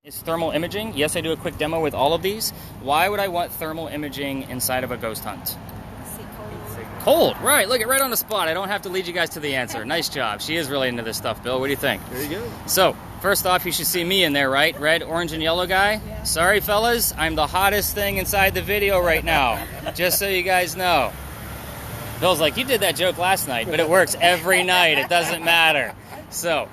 Is thermal imaging. Yes, I do a quick demo with all of these. Why would I want thermal imaging inside of a ghost hunt? Cold, right. Look, right on the spot. I don't have to lead you guys to the answer. Nice job. She is really into this stuff, Bill. What do you think? There you go. So, first off, you should see me in there, right? Red, orange, and yellow guy. Yeah. Sorry, fellas. I'm the hottest thing inside the video right now. Just so you guys know. Bill's like, you did that joke last night, but it works every night. It doesn't matter. So,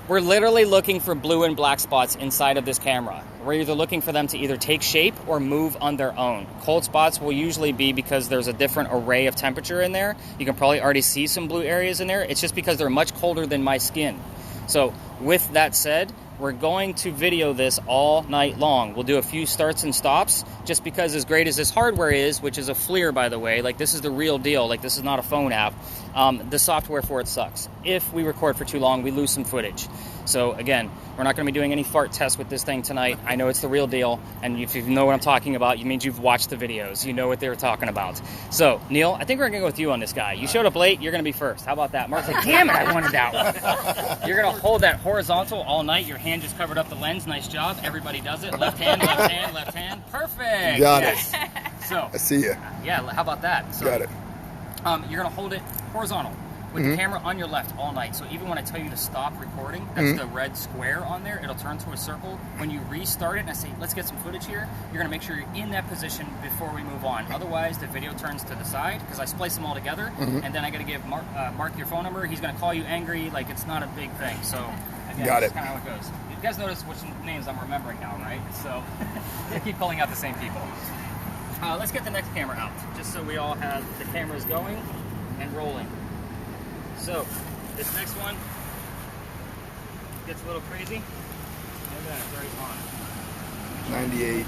we're literally looking for blue and black spots inside of this camera. We're either looking for them to either take shape or move on their own. Cold spots will usually be because there's a different array of temperature in there. You can probably already see some blue areas in there. It's just because they're much colder than my skin. So with that said, we're going to video this all night long. We'll do a few starts and stops just because as great as this hardware is, which is a FLIR, by the way, like this is the real deal. Like this is not a phone app. The software for it sucks. If we record for too long, we lose some footage. So again, we're not going to be doing any fart tests with this thing tonight. I know it's the real deal, and if you know what I'm talking about, it means you've watched the videos. You know what they were talking about. So, Neil, I think we're going to go with you on this guy. You showed up late, you're going to be first. How about that? Mark's like, damn it, I wanted that one. You're going to hold that horizontal all night. Your hand just covered up the lens. Nice job. Everybody does it. Left hand, left hand, left hand. Perfect. Got yes. it. So, I see you. Yeah, how about that? So, got it. You're going to hold it horizontal with the camera on your left all night. So even when I tell you to stop recording, that's the red square on there, it'll turn to a circle. When you restart it and I say, let's get some footage here, you're gonna make sure you're in that position before we move on. Otherwise, the video turns to the side because I splice them all together, and then I gotta give Mark your phone number. He's gonna call you angry, like it's not a big thing. So again, that's kind of how it goes. You guys notice which names I'm remembering now, right? So I keep calling out the same people. Let's get the next camera out, just so we all have the cameras going and rolling. So, this next one gets a little crazy. Look at that, it's very on. 98.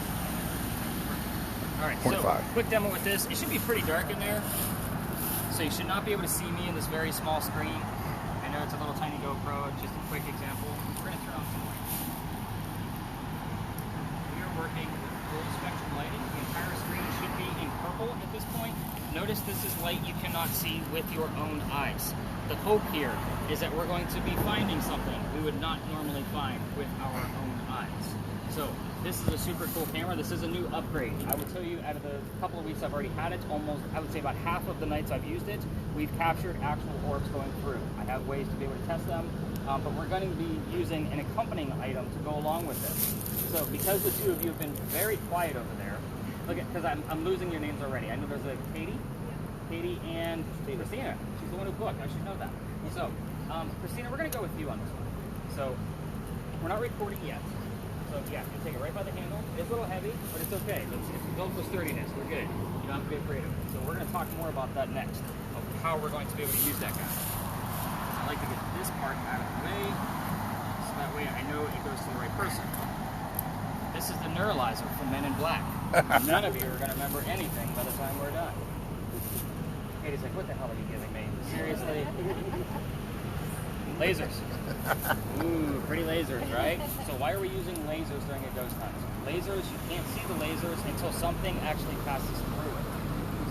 Alright, so quick demo with this. It should be pretty dark in there. So you should not be able to see me in this very small screen. I know it's a little tiny GoPro, just a quick example. We're going to turn off some lights. We are working with full spectrum lighting. The entire screen should be in purple at this point. Notice this is light you cannot see with your own eyes. The hope here is that we're going to be finding something we would not normally find with our own eyes. So this is a super cool camera. This is a new upgrade. I will tell you, out of the couple of weeks I've already had it, almost, I would say about half of the nights I've used it, we've captured actual orbs going through. I have ways to be able to test them, but we're going to be using an accompanying item to go along with this. So because the two of you have been very quiet over there, look at, because I'm losing your names already. I know there's a Katie and CHRISTINA. She's the one who booked. I should know that. So, CHRISTINA, we're going to go with you on this one. So, we're not recording yet. So, yeah, you take it right by the handle. It's a little heavy, but it's okay. It's built for sturdiness. We're good. You don't have to be afraid of it. So, we're going to talk more about that next, of how we're going to be able to use that guy. I like to get this part out of the way, so that way I know it goes to the right person. This is the neuralizer from Men in Black. None of you are going to remember anything by the time we're done. Katie's like, what the hell are you giving me? Seriously? Lasers. Ooh, pretty lasers, right? So why are we using lasers during a ghost hunt? Lasers, you can't see the lasers until something actually passes through it.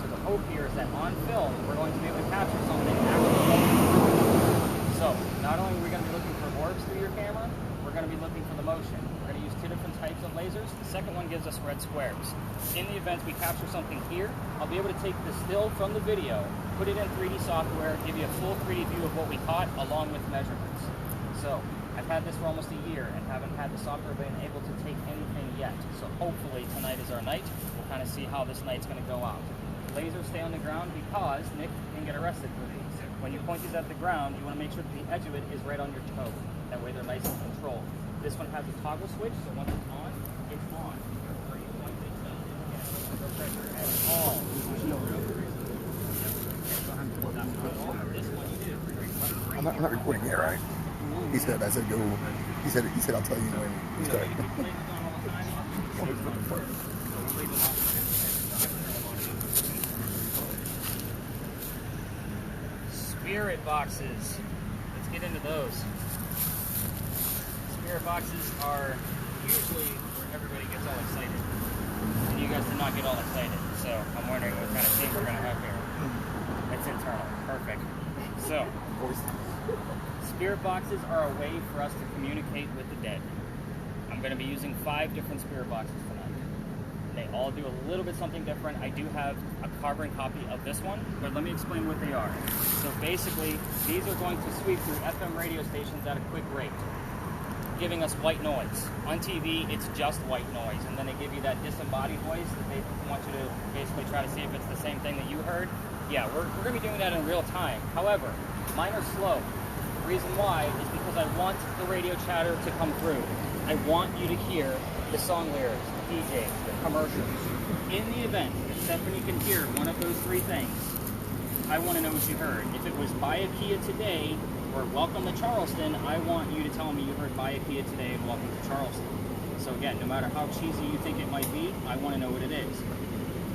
So the hope here is that on film, we're going to be able to capture something actually going through it. So not only are we going to be looking for orbs through your camera, we're going to be looking for the motion. We're going to use two different types of lasers. The second one gives us red squares. In the event we capture something here, I'll be able to take the still from the video, put it in 3D software, give you a full 3D view of what we caught along with measurements. So I've had this for almost a year and haven't had the software been able to take anything yet. So hopefully tonight is our night. We'll kind of see how this night's going to go out. Lasers stay on the ground because Nick can get arrested for these. When you point these at the ground, you want to make sure that the edge of it is right on your toe. That way they're nice and controlled. This one has a toggle switch, so once it's on, it's on. Where you point it, no pressure at all. I'm not recording yet, right? He said, I said, go. He said, I'll tell you when we start. Spirit boxes. Let's get into those. Spirit boxes are usually where everybody gets all excited. And you guys did not get all excited, so I'm wondering what kind of thing we're going to have here. It's internal. Perfect. So, spirit boxes are a way for us to communicate with the dead. I'm I'm going to be using 5 different spirit boxes tonight. They all do a little bit something different. I do have a carbon copy of this one, but let me explain what they are. So basically, these are going to sweep through FM radio stations at a quick rate, giving us white noise. On TV, it's just white noise, and then they give you that disembodied voice that they want you to basically try to see if it's the same thing that you heard. Yeah, we're going to be doing that in real time. However, mine are slow. The reason why is because I want the radio chatter to come through. I want you to hear the song lyrics, the DJs, the commercials. In the event that Stephanie can hear one of those 3 things, I want to know what you heard. If it was buy a Kia today or welcome to Charleston, I want you to tell me you heard buy a Kia today and welcome to Charleston. So again, no matter how cheesy you think it might be, I want to know what it is.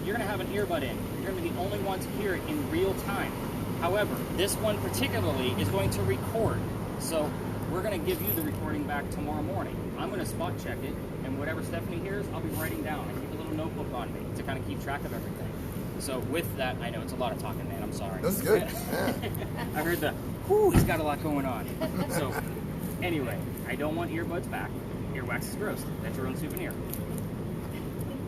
You're going to have an earbud in. You're going to be the only one to hear it in real time. However, this one particularly is going to record. So we're going to give you the recording back tomorrow morning. I'm going to spot check it, and whatever Stephanie hears, I'll be writing down. I keep a little notebook on me to kind of keep track of everything. So with that, I know it's a lot of talking, man. I'm sorry. That's good. Yeah. I heard the, whoo, he's got a lot going on. So anyway, I don't want earbuds back. Earwax is gross. That's your own souvenir.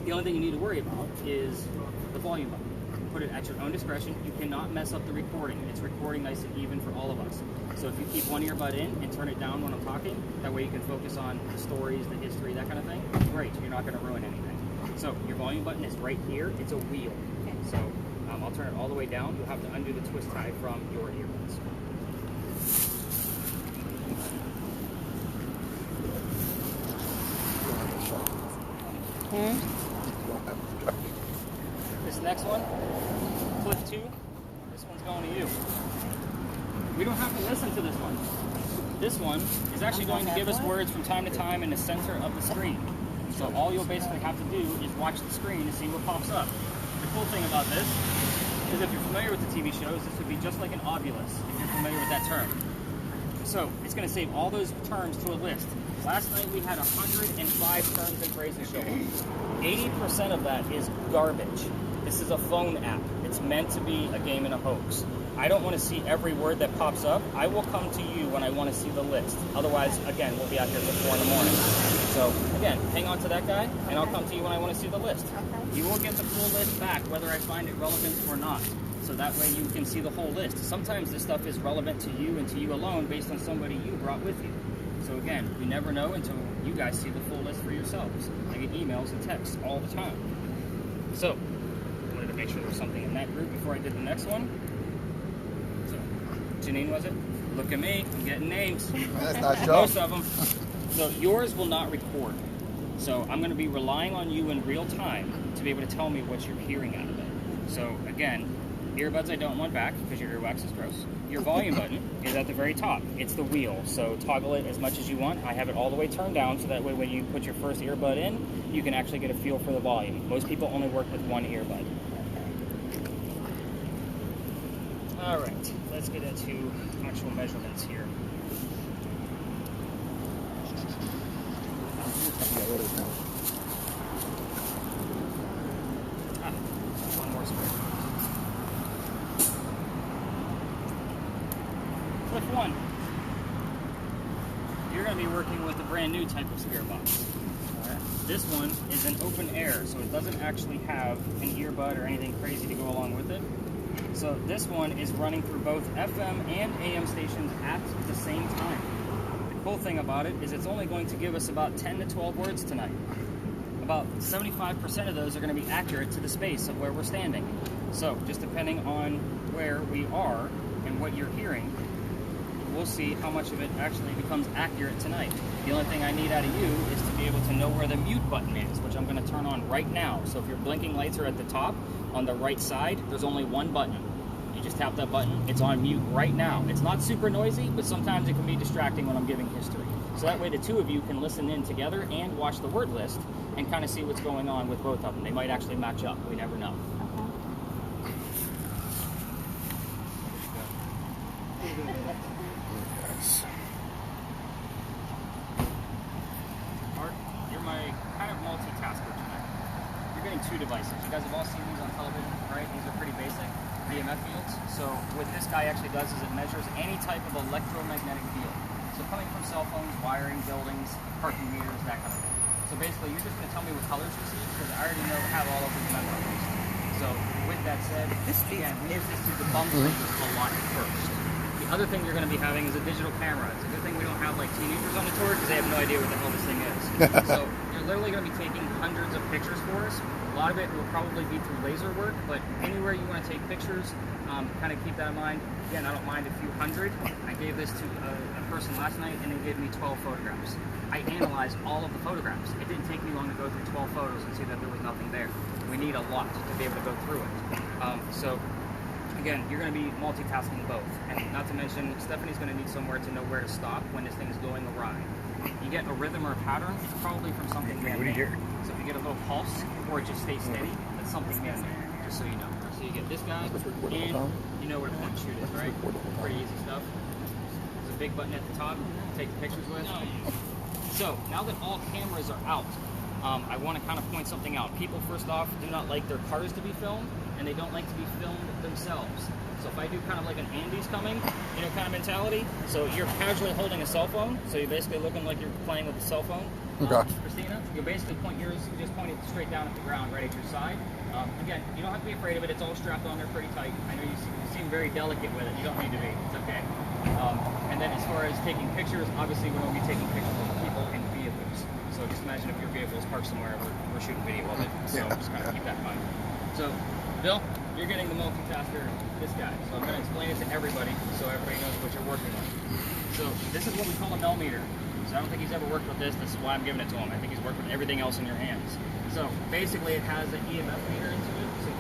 The only thing you need to worry about is the volume button. Put it at your own discretion. You cannot mess up the recording. It's recording nice and even for all of us. So if you keep one earbud in and turn it down when I'm talking, that way you can focus on the stories, the history, that kind of thing, great. You're not going to ruin anything. So your volume button is right here. It's a wheel. So I'll turn it all the way down. You'll have to undo the twist tie from your earbuds. This next one, clip 2, this one's going to you. We don't have to listen to this one. This one is actually going to give us words from time to time in the center of the screen. So all you'll basically have to do is watch the screen to see what pops up. The cool thing about this is if you're familiar with the TV shows, this would be just like an obulus, if you're familiar with that term. So it's going to save all those terms to a list. Last night we had 105 terms and phrases show up. 80% of that is garbage. This is a phone app. It's meant to be a game and a hoax. I don't want to see every word that pops up. I will come to you when I want to see the list. Otherwise, again, we'll be out here till 4 in the morning. So, again, hang on to that guy, and I'll come to you when I want to see the list. You will get the full list back, whether I find it relevant or not. So that way you can see the whole list. Sometimes this stuff is relevant to you and to you alone based on somebody you brought with you. So again, we never know until you guys see the full list for yourselves. I get emails and texts all the time. So, I wanted to make sure there was something in that group before I did the next one. So, Janine, was it? Look at me, I'm getting names. That's not Most of them. So yours will not record. So I'm going to be relying on you in real time to be able to tell me what you're hearing out of it. So again, earbuds I don't want back because your earwax is gross. Your volume button is at the very top. It's the wheel, so toggle it as much as you want. I have it all the way turned down so that way when you put your first earbud in, you can actually get a feel for the volume. Most people only work with one earbud. All right, let's get into actual measurements here. One more square. Clip 1. You're going to be working with a brand new type of spirit box. Right. This one is an open air, so it doesn't actually have an earbud or anything crazy to go along with it. So this one is running through both FM and AM stations at the same time. The cool thing about it is it's only going to give us about 10 to 12 words tonight. About 75% of those are going to be accurate to the space of where we're standing. So just depending on where we are and what you're hearing, we'll see how much of it actually becomes accurate tonight. The only thing I need out of you is to be able to know where the mute button is, which I'm going to turn on right now. So if your blinking lights are at the top, on the right side, there's only one button. You just tap that button, it's on mute right now. It's not super noisy, but sometimes it can be distracting when I'm giving history. So that way the two of you can listen in together and watch the word list and kind of see what's going on with both of them. They might actually match up, we never know. Mark, you're my kind of multitasker tonight. You're getting two devices. You guys have all seen these on television, right? These are pretty basic EMF fields. So what this guy actually does is it measures any type of electromagnetic field. So coming from cell phones, wiring, buildings, parking meters, that kind of thing. So basically, you're just going to tell me what colors you see, because I already have all of these memorized. So with that said, again, we use this to debunk things a lot first. The other thing you're going to be having is a digital camera. It's a good thing we don't have like teenagers on the tour, because they have no idea what the hell this thing is. So you're literally going to be taking hundreds of pictures for us. A lot of it will probably be through laser work, but anywhere you want to take pictures, kind of keep that in mind. Again, I don't mind a few hundred. I gave this to a person last night, and they gave me 12 photographs. I analyzed all of the photographs. It didn't take me long to go through 12 photos and see that there was nothing there. We need a lot to be able to go through it. So again, you're going to be multitasking both. And not to mention, Stephanie's going to need somewhere to know where to stop when this thing's going awry. You get a rhythm or a pattern, it's probably from something man-made. So if you get a little pulse, or it just stays steady, that's something man-made, just so you know. So you get this guy, and you know where the point and shoot is, right? Pretty easy stuff. There's a big button at the top, take the pictures with. So now that all cameras are out, I want to kind of point something out. People, first off, do not like their cars to be filmed, and they don't like to be filmed themselves. So if I do kind of like an Andy's coming, kind of mentality, so you're casually holding a cell phone, so you're basically looking like you're playing with a cell phone. Okay. Christina, you'll basically point yours, you just point it straight down at the ground, right at your side. Again, you don't have to be afraid of it. It's all strapped on there pretty tight. I know you seem very delicate with it. You don't need to be. It's okay. And then as far as taking pictures, obviously we're going to be taking pictures of people in vehicles. So just imagine if your vehicle is parked somewhere, we're shooting video of it. So just kind of keep that in mind. So, Bill, you're getting the multitasker, this guy. So I'm going to explain it to everybody so everybody knows what you're working with. So this is what we call a millimeter. So I don't think he's ever worked with this. This is why I'm giving it to him. I think he's worked with everything else in your hands. So basically it has an EMF meter into it, so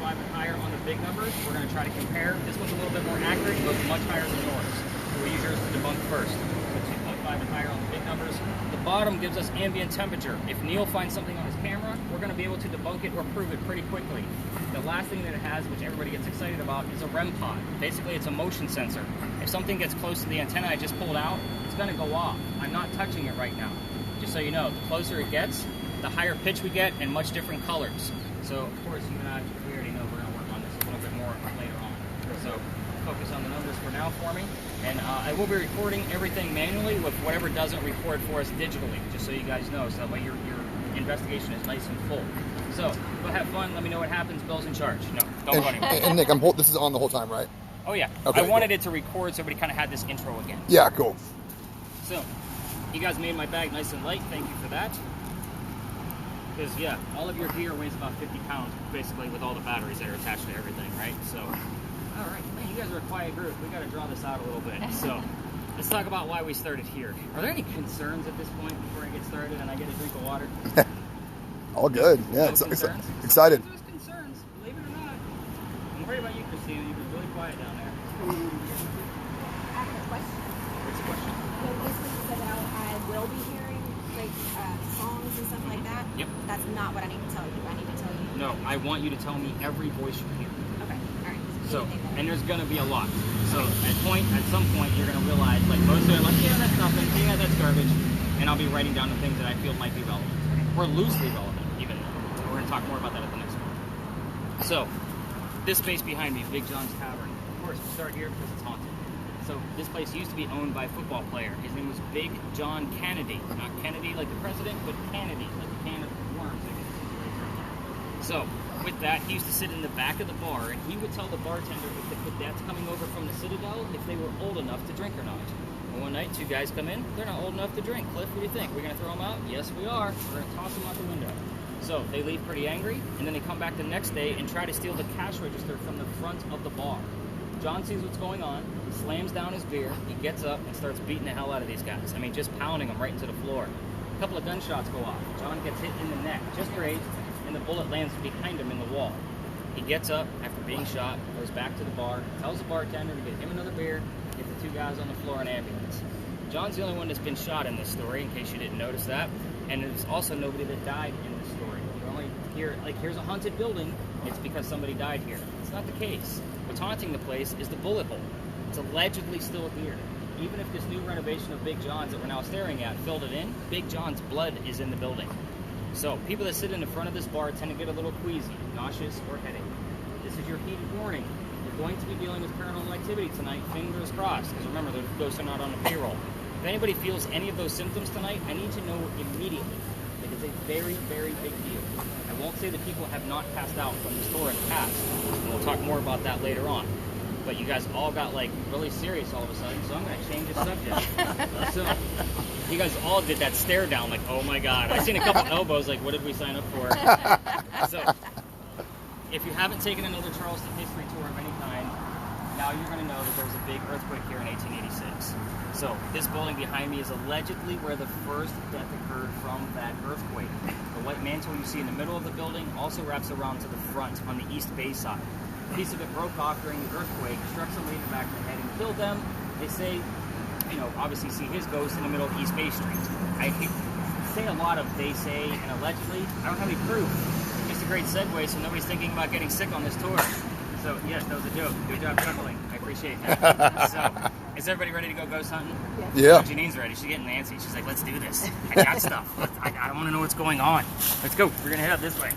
2.5 and higher on the big numbers. We're going to try to compare. This one's a little bit more accurate, but much higher than yours. So we use yours to debunk first. So 2.5 and higher on the big numbers. The bottom gives us ambient temperature. If Neil finds something on his camera, we're going to be able to debunk it or prove it pretty quickly. The last thing that it has, which everybody gets excited about, is a REM pod. Basically, it's a motion sensor. If something gets close to the antenna I just pulled out, it's going to go off. I'm not touching it right now. Just so you know, the closer it gets, the higher pitch we get and much different colors. So, of course, you and I, we already know we're going to work on this a little bit more later on. So, focus on the numbers for now for me. And I will be recording everything manually with whatever doesn't record for us digitally, just so you guys know, so that way your investigation is nice and full. So, go have fun. Let me know what happens. Bill's in charge. No, don't go anywhere. And Nick, this is on the whole time, right? Oh, yeah. Okay, I wanted it to record so everybody kind of had this intro again. Yeah, cool. So, you guys made my bag nice and light. Thank you for that. Because, yeah, all of your gear weighs about 50 pounds, basically, with all the batteries that are attached to everything, right? So, all right. Man, you guys are a quiet group. We got to draw this out a little bit. So, let's talk about why we started here. Are there any concerns at this point before I get started and I get a drink of water? All good. Yeah, no concerns? Excited. There's concerns, believe it or not. I'm worried about you, Christina. You've been really quiet down there. I have a question. What's the question? So this week said that I will be hearing like songs and stuff like that. Yep. That's not what I need to tell you. I need to tell you. No, I want you to tell me every voice you hear. Okay. All right. So, and there's going to be a lot. So at some point, you're going to realize, like most of it, like, yeah, that's nothing. Yeah, that's garbage. And I'll be writing down the things that I feel might be relevant. Or loosely relevant, even. We're going to talk more about that at the next one. So, this space behind me, Big John's Tavern. Of course, we'll start here because it's haunted. So, this place used to be owned by a football player. His name was Big John Kennedy. Not Kennedy like the president, but Kennedy, like the can of worms, I guess. So, with that, he used to sit in the back of the bar, and he would tell the bartender if the cadets coming over from the Citadel, if they were old enough to drink or not. And one night, two guys come in. They're not old enough to drink. Cliff, what do you think? We're going to throw them out? Yes, we are. We're going to toss them out the window. So they leave pretty angry, and then they come back the next day and try to steal the cash register from the front of the bar. John sees what's going on. He slams down his beer. He gets up and starts beating the hell out of these guys. I mean, just pounding them right into the floor. A couple of gunshots go off. John gets hit in the neck, just grazed, and the bullet lands behind him in the wall. He gets up after being shot, goes back to the bar, tells the bartender to get him another beer, get the two guys on the floor in ambulance. John's the only one that's been shot in this story, in case you didn't notice that. And there's also nobody that died in this story. You only hear, like, here's a haunted building, it's because somebody died here. It's not the case. What's haunting the place is the bullet hole. It's allegedly still here. Even if this new renovation of Big John's that we're now staring at filled it in, Big John's blood is in the building. So, people that sit in the front of this bar tend to get a little queasy, nauseous, or headache. This is your heated warning. You're going to be dealing with paranormal activity tonight, fingers crossed, because remember, those ghosts are not on the payroll. If anybody feels any of those symptoms tonight, I need to know immediately, because very, very big deal. I won't say that people have not passed out from the store in the past, and we'll talk more about that later on. But you guys all got like really serious all of a sudden, so I'm going to change the subject. So you guys all did that stare down like, oh my God. I seen a couple elbows like, what did we sign up for? So if you haven't taken another Charleston history tour of any kind, now you're going to know that there was a big earthquake here in 1886. So this building behind me is allegedly where the first death occurred from that earthquake. The white mantle you see in the middle of the building also wraps around to the front on the east bay side. A piece of it broke off during the earthquake, struck somebody in the back of the head and killed them. They say, you know, obviously see his ghost in the middle of East Bay Street. I say a lot of they say and allegedly. I don't have any proof. It's a great segue so nobody's thinking about getting sick on this tour. So, yes, that was a joke. Good job chuckling. I appreciate that. So, is everybody ready to go ghost hunting? Yeah. Janine's ready. She's getting antsy. She's like, let's do this. I got stuff. I want to know what's going on. Let's go. We're going to head out this way.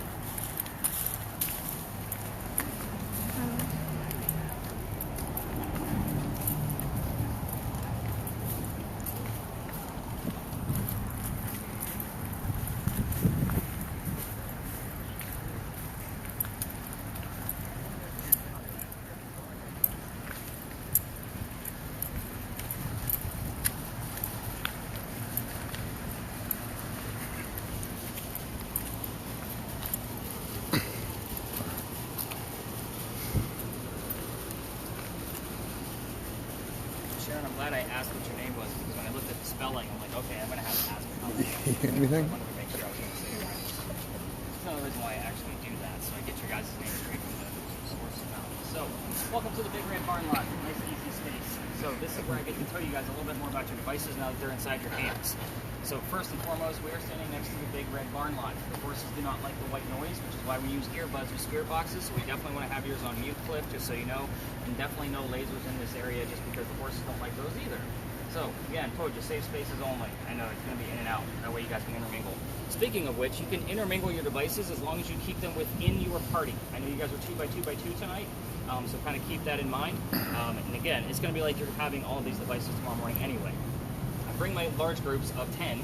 I'm glad I asked what your name was because when I looked at the spelling, I'm like, okay, I'm going to have to ask her. Anything? I wanted to make sure I was going to say it right. There's another reason why I actually do that, so I get your guys' names straight from the source mouth. So, welcome to the Big Red Barn Lot. Nice, easy space. So, this is where I get to tell you guys a little bit more about your devices now that they're inside your hands. So, first and foremost, we are standing next to the Big Red Barn Lot. The horses do not like the white noise, which is why we use earbuds with spirit boxes. So, we definitely want to have yours on mute, Cliff, just so you know. And definitely no lasers in this area just because the horses don't like those either. So, again, told you, safe spaces only. I know it's going to be in and out. That way you guys can intermingle. Speaking of which, you can intermingle your devices as long as you keep them within your party. I know you guys are 2x2x2 tonight, so kind of keep that in mind. And again, it's going to be like you're having all of these devices tomorrow morning anyway. I bring my large groups of 10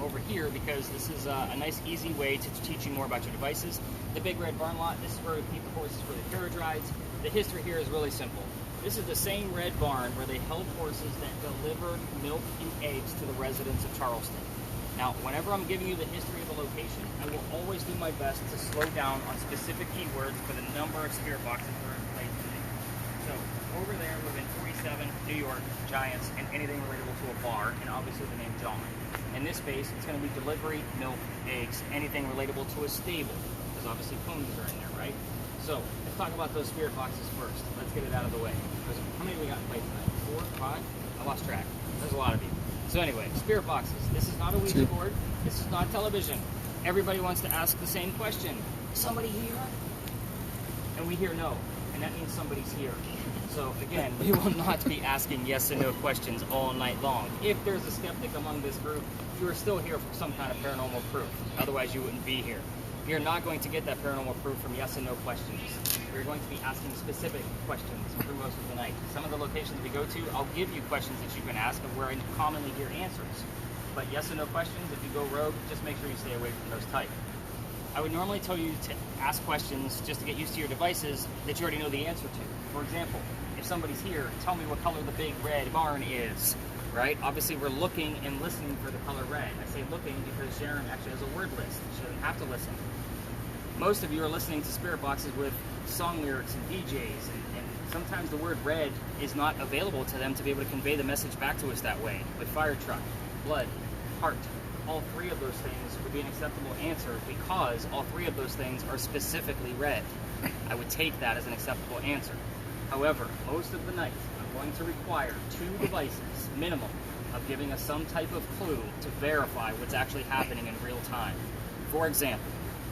over here because this is a nice, easy way to teach you more about your devices. The Big Red Barn Lot, this is where we keep the horses for the carriage rides. The history here is really simple. This is the same red barn where they held horses that delivered milk and eggs to the residents of Charleston. Now, whenever I'm giving you the history of the location, I will always do my best to slow down on specific keywords for the number of spirit boxes that are in place today. So, over there would have been 47, New York, Giants, and anything relatable to a bar, and obviously the name John. In this space, it's going to be delivery, milk, eggs, anything relatable to a stable, because obviously ponies are in there, right? So, let's talk about those spirit boxes first. Let's get it out of the way. How many we got in place tonight? 4, 5? I lost track. There's a lot of you. So anyway, spirit boxes. This is not a Ouija board. This is not television. Everybody wants to ask the same question. Somebody here? And we hear no. And that means somebody's here. So again, we will not be asking yes and no questions all night long. If there's a skeptic among this group, you are still here for some kind of paranormal proof. Otherwise, you wouldn't be here. You're not going to get that paranormal proof from yes and no questions. We're going to be asking specific questions through most of the night. Some of the locations we go to, I'll give you questions that you can ask of where I commonly hear answers. But yes and no questions, if you go rogue, just make sure you stay away from those type. I would normally tell you to ask questions just to get used to your devices that you already know the answer to. For example, if somebody's here, tell me what color the Big Red Barn is. Right? Obviously, we're looking and listening for the color red. I say looking because Sharon actually has a word list. She doesn't have to listen. Most of you are listening to spirit boxes with song lyrics and DJs, and sometimes the word red is not available to them to be able to convey the message back to us that way. With fire truck, blood, heart, all three of those things would be an acceptable answer because all three of those things are specifically red. I would take that as an acceptable answer. However, most of the night, I'm going to require 2 devices, minimum, of giving us some type of clue to verify what's actually happening in real time. For example,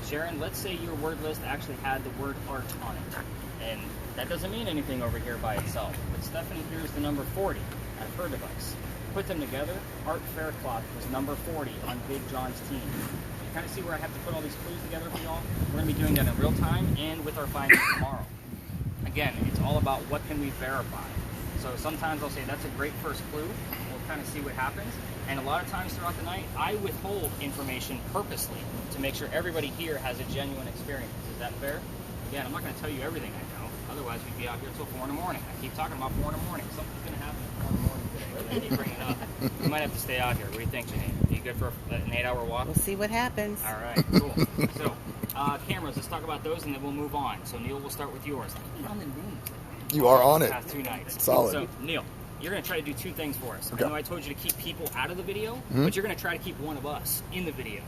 Sharon, let's say your word list actually had the word art on it, and that doesn't mean anything over here by itself, but Stephanie here's the number 40 at her device. Put them together, Art Faircloth was number 40 on Big John's team. You kind of see where I have to put all these clues together for y'all? We're going to be doing that in real time and with our findings tomorrow. Again, it's all about what can we verify. So sometimes I'll say that's a great first clue. We'll kind of see what happens. And a lot of times throughout the night, I withhold information purposely to make sure everybody here has a genuine experience. Is that fair? Again, I'm not going to tell you everything I know. Otherwise, we'd be out here until 4 in the morning. I keep talking about 4 in the morning. Something's going to happen at 4 in the morning today. I keep bringing it up. We might have to stay out here. What do you think, Janine? Are you good for an 8-hour walk? We'll see what happens. All right, cool. So, cameras, let's talk about those and then we'll move on. So, Neil, we'll start with yours. On the names. You are on it. Past 2 nights. Solid. So, Neil, you're going to try to do 2 things for us. Okay. I know I told you to keep people out of the video, but you're going to try to keep one of us in the video.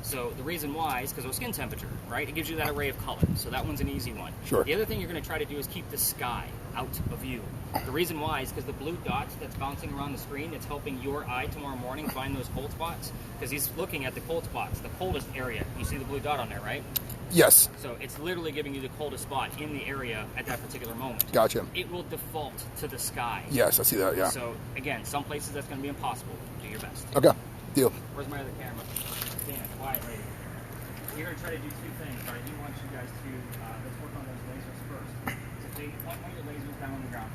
So the reason why is because of skin temperature, right? It gives you that array of color. So that one's an easy one. Sure. The other thing you're going to try to do is keep the sky out of view. The reason why is because the blue dots that's bouncing around the screen, it's helping your eye tomorrow morning find those cold spots. Because he's looking at the cold spots, the coldest area. You see the blue dot on there, right? Yes. So it's literally giving you the coldest spot in the area at that particular moment. Gotcha. It will default to the sky. Yes, I see that, yeah. So again, some places that's going to be impossible. Do your best. Okay, deal. Where's my other camera? Stand, quiet lady. We're going to try to do 2 things, but I do want you guys to, let's work on those lasers first. So take one of your lasers down on the ground.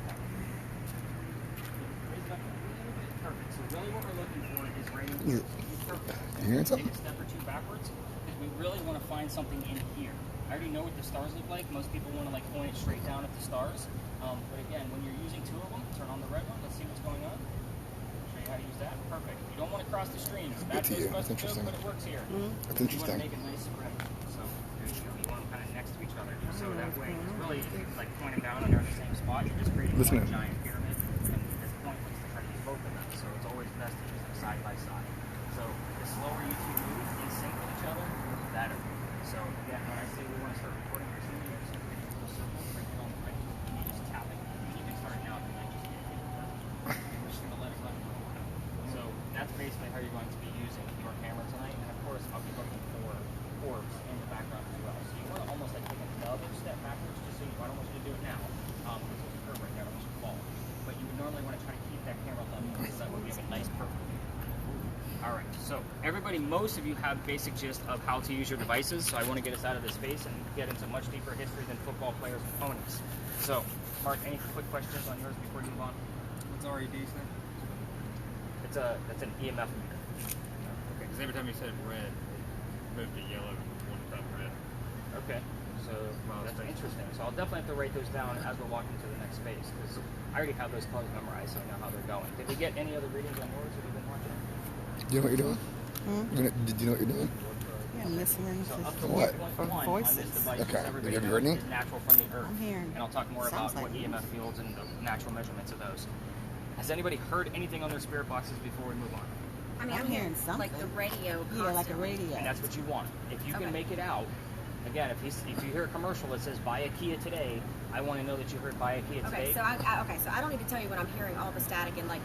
Raise it up a little bit. Perfect. So really what we're looking for is right in here. Perfect. You hearing something? Take a step or 2 backwards, because we really want to find something in here. I already know what the stars look like. Most people want to like point it straight down at the stars. But again, when you're using 2 of them, turn on the red one. Let's see what's going on. Show you how to use that. Perfect. You don't want to cross the streams. Bad to you. Ghostbusters That's interesting. joke, but it works here. That's You interesting. want to make it nice spread. So there you go. You want them kind of next to each other. So that way, it's really like pointing down and they're in the same spot. You're just creating Listen one to- giant pyramid. And it's pointless to try to use both of them. So it's always best to use them side by side. So the slower you 2 move in sync with each other, the better. So again, when I say we want to start recording our seniors, circle, bring it on the right. And you just tap it. You can start now if you like. We're just going to let it go. So that's basically how you're going to be using your camera tonight. And of course, I'll be looking for orbs in the background as well. So you want to almost like take another step backwards just so I don't want you to do it now. Because there's a curve right there, I don't want you to fall. But you would normally want to try to keep that camera level because that would give a nice perfect view. All right, so everybody, most of you have basic gist of how to use your devices, so I want to get us out of this space and get into much deeper history than football players and ponies. So, Mark, any quick questions on yours before you move on? What's RED stand? That's an EMF meter. Okay, because every time you said red, it moved to yellow, one time red. Okay, so that's interesting. So I'll definitely have to write those down as we're walking to the next space, because I already have those colors memorized, so I know how they're going. Did we get any other readings on yours that we've been watching? Do you know what you're doing? Did you know what you're doing? Yeah, I'm listening So up to to What? 1.1 on voices. this device, Okay. everybody Have you knows heard any? is natural from the earth. I'm hearing. And I'll talk more about Sounds what like EMF fields and the natural measurements of those. Has anybody heard anything on their spirit boxes before we move on? I mean, I'm hearing something. like the radio. Yeah, like a constantly. radio. And that's what you want. If you Okay. can make it out, again, if you hear a commercial that says buy a Kia today, I want to know that you heard buy a Kia Okay, today. so I don't need to tell you when I'm hearing all the static and like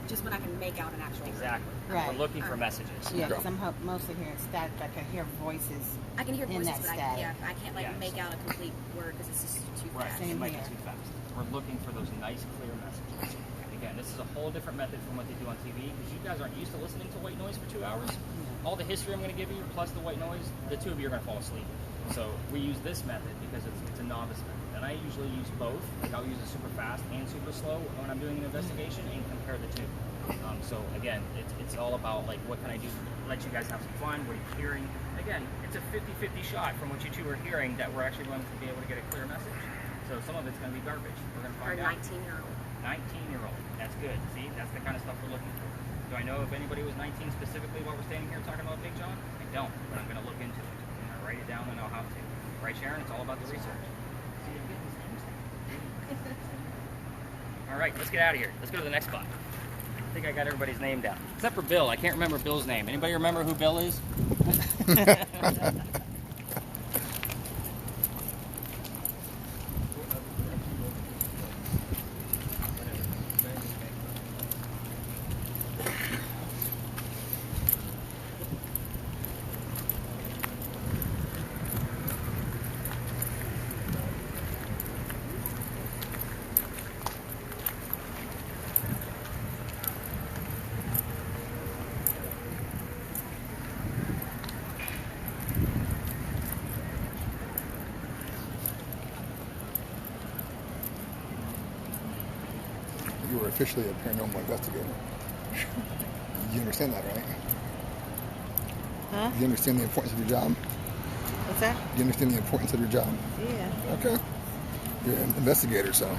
just when I can make out an actual. Exactly. Right. We're looking for Alright. messages. Yeah, Okay. because I'm mostly hearing static. I can hear voices. I can hear in voices, that but static. I can't like Yeah. make out a complete word because it's just too Right, fast. it Same might here. be too fast. We're looking for those nice, clear messages. Again, this is a whole different method from what they do on TV because you guys aren't used to listening to white noise for 2 hours. All the history I'm going to give you plus the white noise, the 2 of you are going to fall asleep. So we use this method because it's a novice method. And I usually use both. Like I'll use it super fast and super slow when I'm doing an investigation and compare the 2. So again, it's all about like what can I do to let you guys have some fun, what are you hearing. Again, it's a 50-50 shot from what you 2 are hearing that we're actually going to be able to get a clear message. So some of it's going to be garbage. We're going to For find a out. 19-year-old. 19-year-old. That's good. See, that's the kind of stuff we're looking for. Do I know if anybody was 19 specifically while we're standing here talking about Big John? I don't, but I'm going to look into it. I'm going to write it down and know how to. Right, Sharon? It's all about the research. See, I'm getting these names. All right, let's get out of here. Let's go to the next spot. I think I got everybody's name down. Except for Bill. I can't remember Bill's name. Anybody remember who Bill is? You were officially a paranormal investigator. You understand that, right? Huh? You understand the importance of your job? What's that? You understand the importance of your job? Yeah. Okay. You're an investigator, so.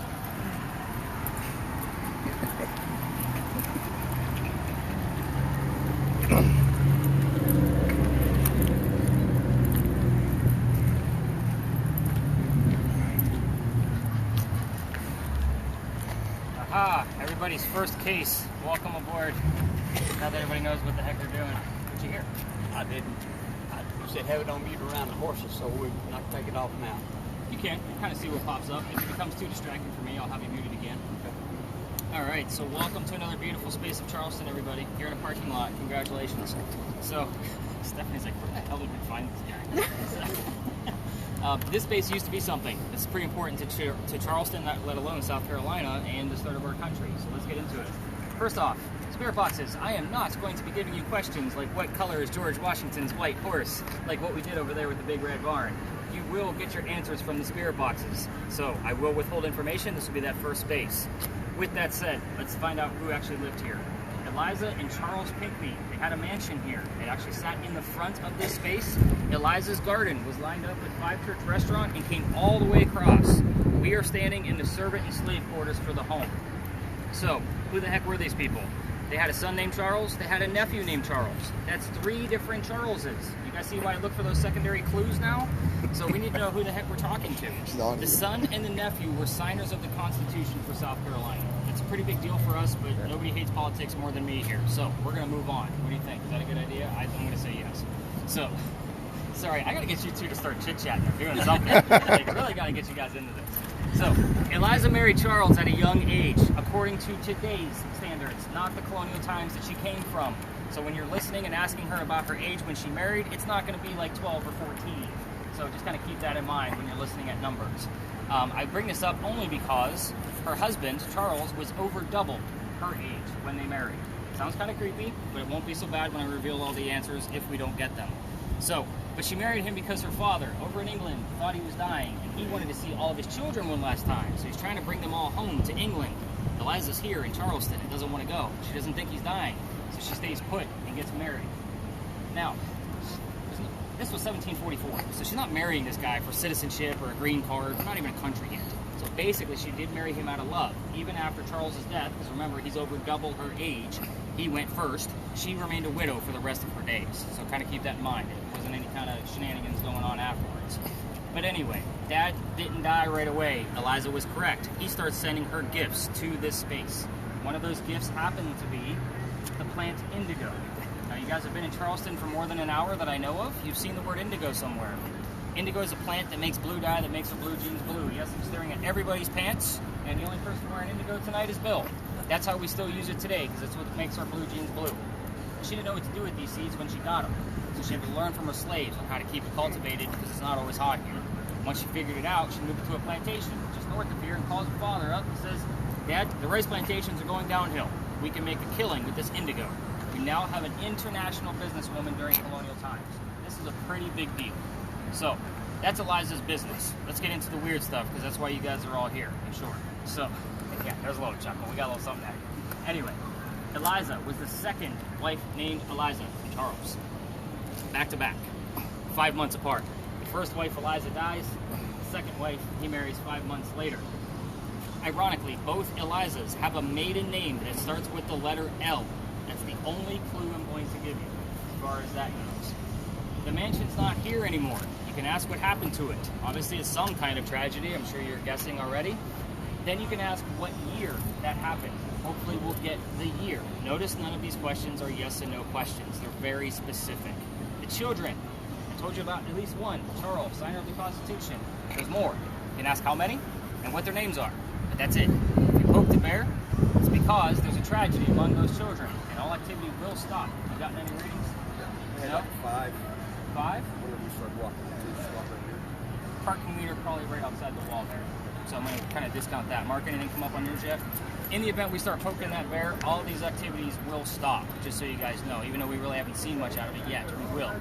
Aha! Everybody's first case. Welcome aboard. Now that everybody knows what the heck they're doing. What'd you hear? I didn't. You said have it on mute around the horses, so we're not take it off now. You can kind of see what pops up. If it becomes too distracting for me, I'll have you muted again. All right, so welcome to another beautiful space of Charleston, everybody. You're in a parking lot. Congratulations. So, Stephanie's like, where the hell did we find this guy? This space used to be something that's pretty important to Charleston, let alone South Carolina, and the start of our country. So let's get into it. First off, spirit boxes. I am not going to be giving you questions like what color is George Washington's white horse, like what we did over there with the big red barn. You will get your answers from the spirit boxes. So I will withhold information. This will be that first space. With that said, let's find out who actually lived here. Eliza and Charles Pinckney, they had a mansion here. They actually sat in the front of this space. Eliza's garden was lined up with Five Church Restaurant and came all the way across. We are standing in the servant and slave quarters for the home. So, who the heck were these people? They had a son named Charles. They had a nephew named Charles. That's 3 different Charleses. You guys see why I look for those secondary clues now? So we need to know who the heck we're talking to. The son and the nephew were signers of the Constitution for South Carolina. It's a pretty big deal for us, but nobody hates politics more than me here. So we're going to move on. What do you think? Is that a good idea? I'm going to say yes. So, sorry, I got to get you two to start chit-chatting or doing something. Like, really got to get you guys into this. So, Eliza married Charles at a young age, according to today's standards, not the colonial times that she came from. So when you're listening and asking her about her age when she married, it's not going to be like 12 or 14. So just kind of keep that in mind when you're listening at numbers. I bring this up only because her husband, Charles, was over double her age when they married. Sounds kind of creepy, but it won't be so bad when I reveal all the answers if we don't get them. So, but she married him because her father, over in England, thought he was dying, and he wanted to see all of his children one last time, so he's trying to bring them all home to England. Eliza's here in Charleston and doesn't want to go. She doesn't think he's dying, so she stays put and gets married. Now, this was 1744, so she's not marrying this guy for citizenship or a green card, not even a country yet. So basically, she did marry him out of love, even after Charles's death, because remember, he's over double her age. He went first. She remained a widow for the rest of her days, so kind of keep that in mind. It wasn't any kind of shenanigans going on afterwards. But anyway, Dad didn't die right away. Eliza was correct. He starts sending her gifts to this space. One of those gifts happened to be the plant indigo. Now, you guys have been in Charleston for more than an hour that I know of. You've seen the word indigo somewhere. Indigo is a plant that makes blue dye, that makes her blue jeans blue. Yes, I'm staring at everybody's pants, and the only person wearing indigo tonight is Bill. That's how we still use it today, because that's what makes our blue jeans blue. She didn't know what to do with these seeds when she got them, so she had to learn from her slaves on how to keep it cultivated, because it's not always hot here. Once she figured it out, she moved to a plantation just north of here and calls her father up and says, Dad, the rice plantations are going downhill. We can make a killing with this indigo. We now have an international businesswoman during colonial times. This is a pretty big deal. So, that's Eliza's business. Let's get into the weird stuff, because that's why you guys are all here, in short. So, yeah, there's a little chuckle. We got a little something out of it. Anyway, Eliza was the second wife named Eliza from Charles. Back to back. 5 months apart. The first wife, Eliza, dies. The second wife, he marries 5 months later. Ironically, both Elizas have a maiden name that starts with the letter L. That's the only clue I'm going to give you, as far as that goes. The mansion's not here anymore. You can ask what happened to it. Obviously, it's some kind of tragedy. I'm sure you're guessing already. Then you can ask what year that happened. Hopefully, we'll get the year. Notice none of these questions are yes and no questions. They're very specific. The children. I told you about at least one. Charles, signer of the Constitution. There's more. You can ask how many and what their names are. But that's it. If you poke the bear, it's because there's a tragedy among those children, and all activity will stop. You gotten any readings? No? 5. 5? Whenever you start walking, just walk right here. Parking meter probably right outside the wall there. So I'm going to kind of discount that. Mark, anything come up on yours yet? In the event we start poking that bear, all of these activities will stop, just so you guys know, even though we really haven't seen much out of it yet. We will.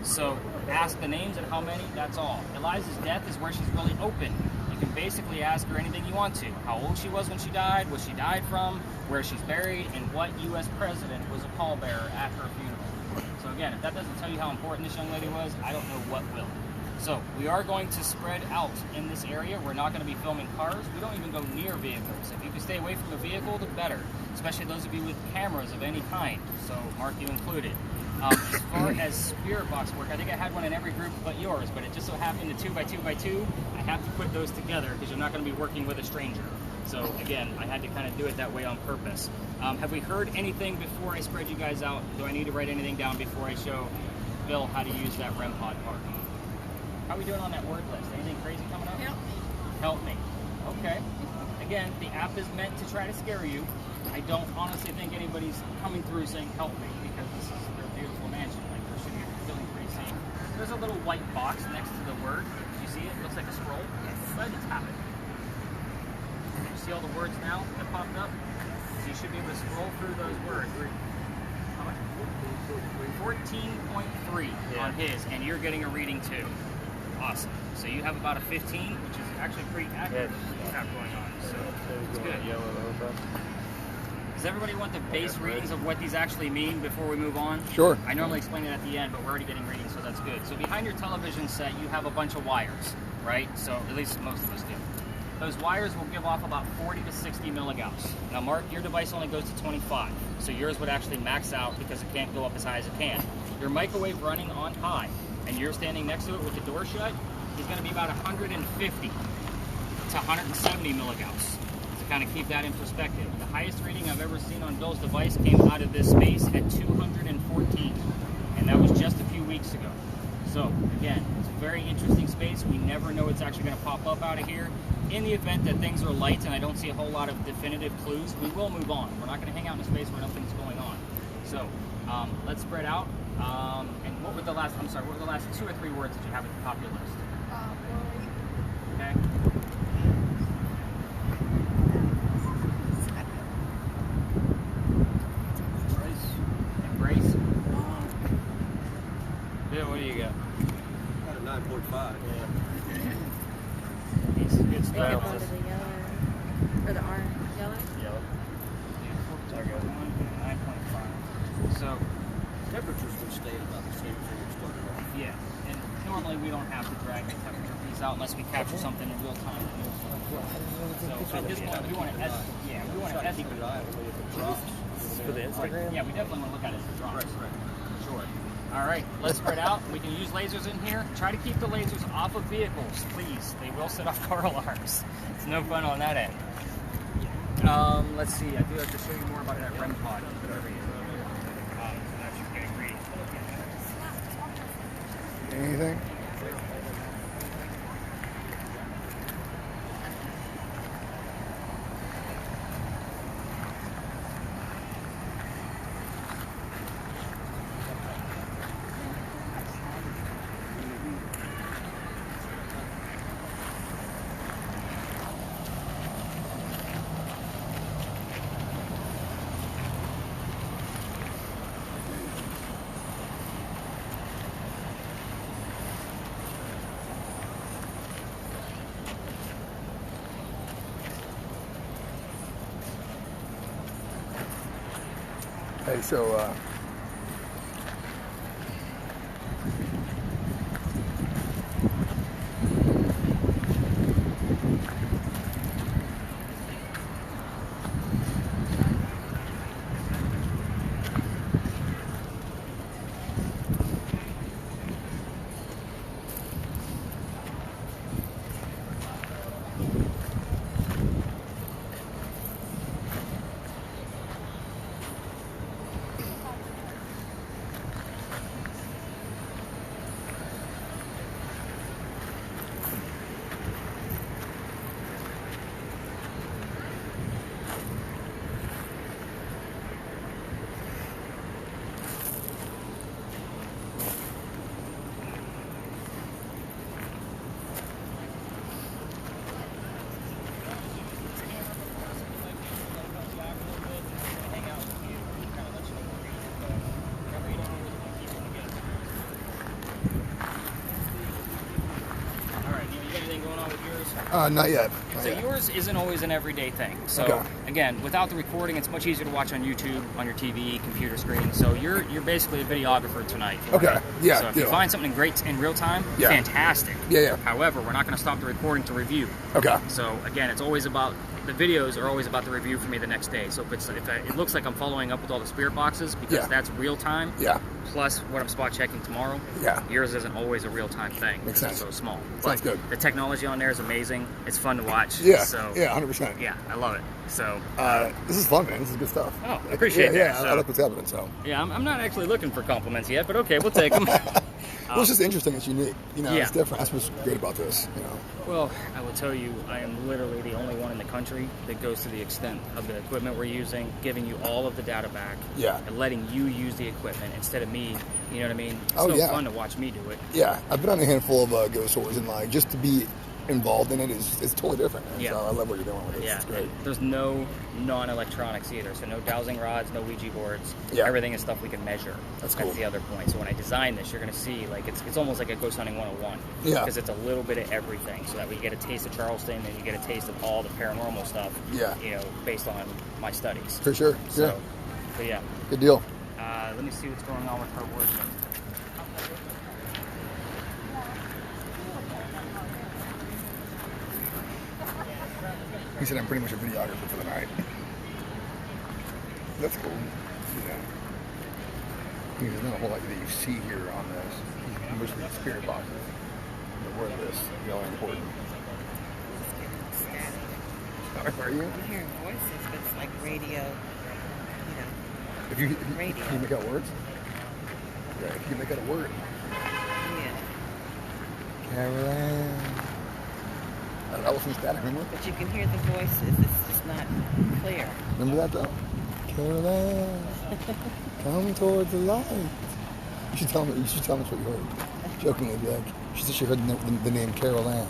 So ask the names and how many, that's all. Eliza's death is where she's really open. You You can basically ask her anything you want to. How old she was when she died, what she died from, where she's buried, and what U.S. president was a pallbearer at her funeral. So again, if that doesn't tell you how important this young lady was, I don't know what will. So we are going to spread out in this area. We're not going to be filming cars. We don't even go near vehicles. If you can stay away from a vehicle, the better, especially those of you with cameras of any kind. So Mark, you included. As far as spirit box work, I think I had one in every group but yours, but it just so happened the 2x2x2, I have to put those together because you're not going to be working with a stranger. So again, I had to kind of do it that way on purpose. Have we heard anything before I spread you guys out? Do I need to write anything down before I show Bill how to use that REM pod part? How are we doing on that word list? Anything crazy coming up? Help me. Help me. Okay. Again, the app is meant to try to scare you. I don't honestly think anybody's coming through saying help me because this is their beautiful mansion. Like, they should be feeling pretty safe. There's a little white box next to the word. Do you see it? It looks like a scroll. Yes. Go ahead and tap it. You see all the words now that popped up? So you should be able to scroll through those words. How much? 14.3 on his, and you're getting a reading too. Awesome. So you have about a 15, which is actually pretty accurate for what you have going on. So it's good. Does everybody want the base readings of what these actually mean before we move on? Sure. I normally explain it at the end, but we're already getting readings, so that's good. So behind your television set, you have a bunch of wires, right? So at least most of us do. Those wires will give off about 40 to 60 mellogauss. Now, Mark, your device only goes to 25, so yours would actually max out because it can't go up as high as it can. Your microwave running on high, and you're standing next to it with the door shut, is going to be about 150 to 170 milligauss. To kind of keep that in perspective. The highest reading I've ever seen on Bill's device came out of this space at 214, and that was just a few weeks ago. So again, it's a very interesting space. We never know what's actually going to pop up out of here. In the event that things are light and I don't see a whole lot of definitive clues, we will move on. We're not going to hang out in a space where nothing's going on. So let's spread out. And what were the last? I'm sorry. What were the last 2 or 3 words that you have at the top of your list? Okay. Embrace. Yeah, what do you got? Got a 9.5. It's good They stuff. could go to the yellow or the orange. Yellow. Yellow. There we go. 9.5. So. Temperatures would stay about the same thing it started off. Yeah, and normally we don't have to drag the temperature piece out unless we capture something in real time. So at this point, we want to estimate. For the Instagram? Yeah, we definitely want to look at it as it drops. Right. Sure. All right, let's spread out. We can use lasers in here. Try to keep the lasers off of vehicles, please. They will set off car alarms. It's no fun on that end. Let's see. I do have to show you more about that REM pod. Anything? Hey, so Not yet. Not So yet. yours isn't always an everyday thing. So Okay. again, without the recording, it's much easier to watch on YouTube, on your TV, computer screen. So you're basically a videographer tonight. for Okay. me. Yeah, So if you deal. find something great in real time, Yeah. fantastic. Yeah. However, we're not going to stop the recording to review. Okay. So again, it's always about the videos are always about the review for me the next day. So if it looks like I'm following up with all the spirit boxes because Yeah. that's real time. Yeah. Plus what I'm spot checking tomorrow. Yeah. Yours isn't always a real time thing. Makes because sense. It's so small. Sounds But good. The technology on there is amazing. It's fun to watch. Yeah. So Yeah. 100%. yeah, I love it. So This is fun, man. This is good stuff. Oh, I appreciate yeah, that. Yeah, So- I like what's happening. So. yeah, I'm not actually looking for compliments yet, but okay, we'll take them. Well, it's just interesting. It's unique. You know, Yeah. it's different. That's what's great about this. You know. Well, I will tell you, I am literally the only one in the country that goes to the extent of the equipment we're using, giving you all of the data back, Yeah. and letting you use the equipment instead of me. You know what I mean? It's Oh, no yeah. fun to watch me do it. Yeah, I've been on a handful of ghost tours, and like just to be involved in it is it's totally different. Man. Yeah. So I love what you're doing with it. Yeah, It's great. there's no non-electronics either, so no dowsing rods, no Ouija boards. Yeah. Everything is stuff we can measure. That's cool. the other point. So when I design this, you're going to see like it's almost like a ghost hunting 101. Yeah. Because it's a little bit of everything, so that we get a taste of Charleston, and you get a taste of all the paranormal stuff. Yeah. You know, based on my studies. For sure. So, Yeah. but yeah. Good deal. Let me see what's going on with her worship. He said I'm pretty much a videographer for the night. That's cool. Yeah. I mean, there's not a whole lot that you see here on this. Mostly the spirit boxes. But where this, really important. Are you? I'm hearing voices, but it's like radio, you know. If you Radio. can you make out words? Yeah, if you can make out a word. Yeah. Caroline. Elephant static, remember? But you can hear the voices. It's just not clear. Remember that though? Caroline, come towards the light. You should tell me. You should tell me what you heard. Jokingly, be like, she said she heard the name Caroline.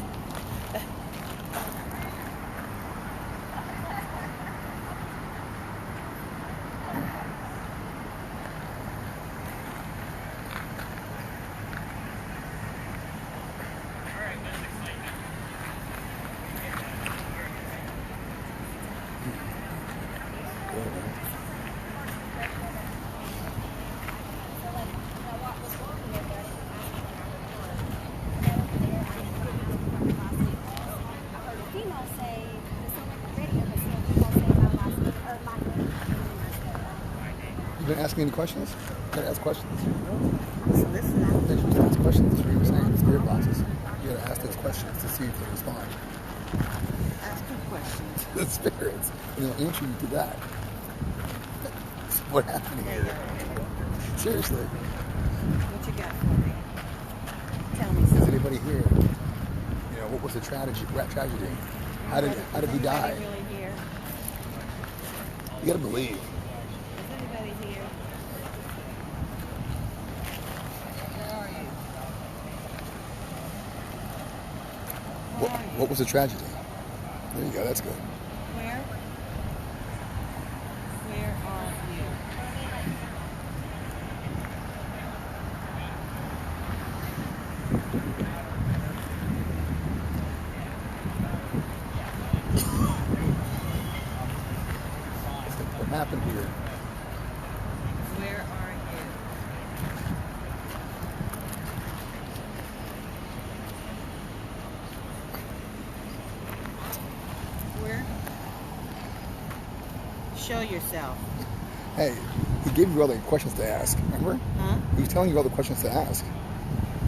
You been asking any questions? Gotta ask questions. Listen, Yeah, you should ask questions. That's what you were saying. The spirit boxes. You gotta ask those questions to see if they respond. ask them questions. The spirits, and they'll answer you to that. What happened here? Seriously, What you got for me? Tell me is something. anybody here? You know, what was the tragedy? How did he die? Is anybody really here? You gotta believe. Is anybody here? Where are you? Where are you? What was the tragedy? There you go. That's good. Where? Where are you? What happened here? Where are you? Where? Show yourself. Hey, he gave you all the questions to ask. Remember? Huh? He was telling you all the questions to ask.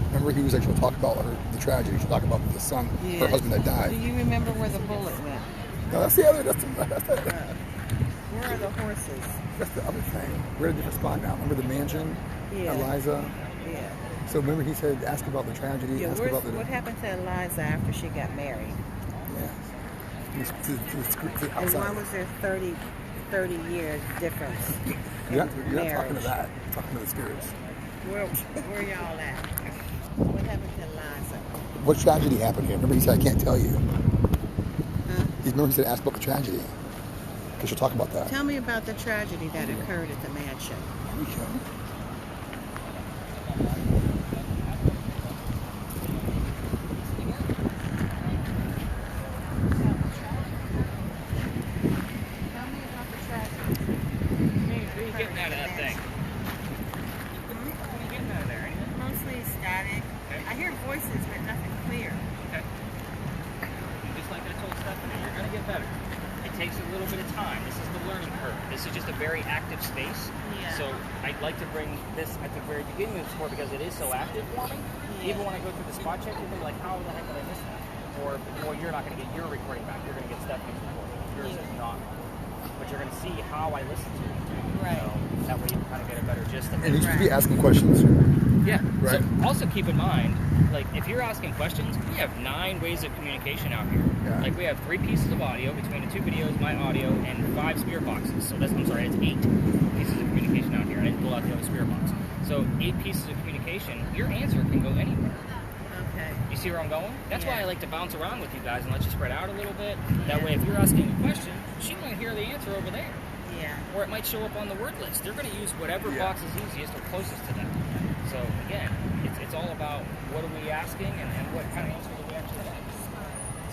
Remember, he was like, she'll talk about the tragedy. She'll talk about the son, her husband that Do died. you remember where the bullet went? No, that's the other. That's Where are the horses? that's the other thing. We're at a different spot now. Remember the mansion, Yeah. Eliza. Yeah. So remember, he said, ask about the tragedy. Yeah. Ask about the. What happened to Eliza after she got married? Yeah. To And outside. why was there 30 years difference You're in not talking to marriage? that. You're talking to the spirits. Where y'all at? What happened to Eliza? What tragedy happened here? Remember, he said, I can't tell you. Huh? Remember, he said, ask about the tragedy. Because she'll talk about that. Tell me about the tragedy that occurred at the mansion. Okay. a very active space. Yeah. So I'd like to bring this at the very beginning of the tour because it is so active for me. Yeah. Even when I go through the spot check, you'll be like, how the heck did I miss that? Or, well, you're not going to get your recording back. You're going to get Stephanie's recording. Yours is not. But you're going to see how I listen to it. Right. So that way you can kind of get a better gist of it. And you should be asking questions. Yeah. Right. So also keep in mind, like if you're asking questions, we have 9 ways of communication out here. Yeah. Like we have 3 pieces of audio between the 2 videos, my audio, and 5 spirit boxes. So that's, I'm sorry, it's 8 pieces of communication out here. I didn't pull out the other spirit box. So 8 pieces of communication, your answer can go anywhere. Okay. You see where I'm going? That's why I Yeah. like to bounce around with you guys and let you spread out a little bit. That way if you're asking a question, she might hear the answer over there. Yeah. Or it might show up on the word list. They're going to use whatever Yeah. box is easiest or closest to them. So again, it's all about what are we asking and what kind of answer do we actually have.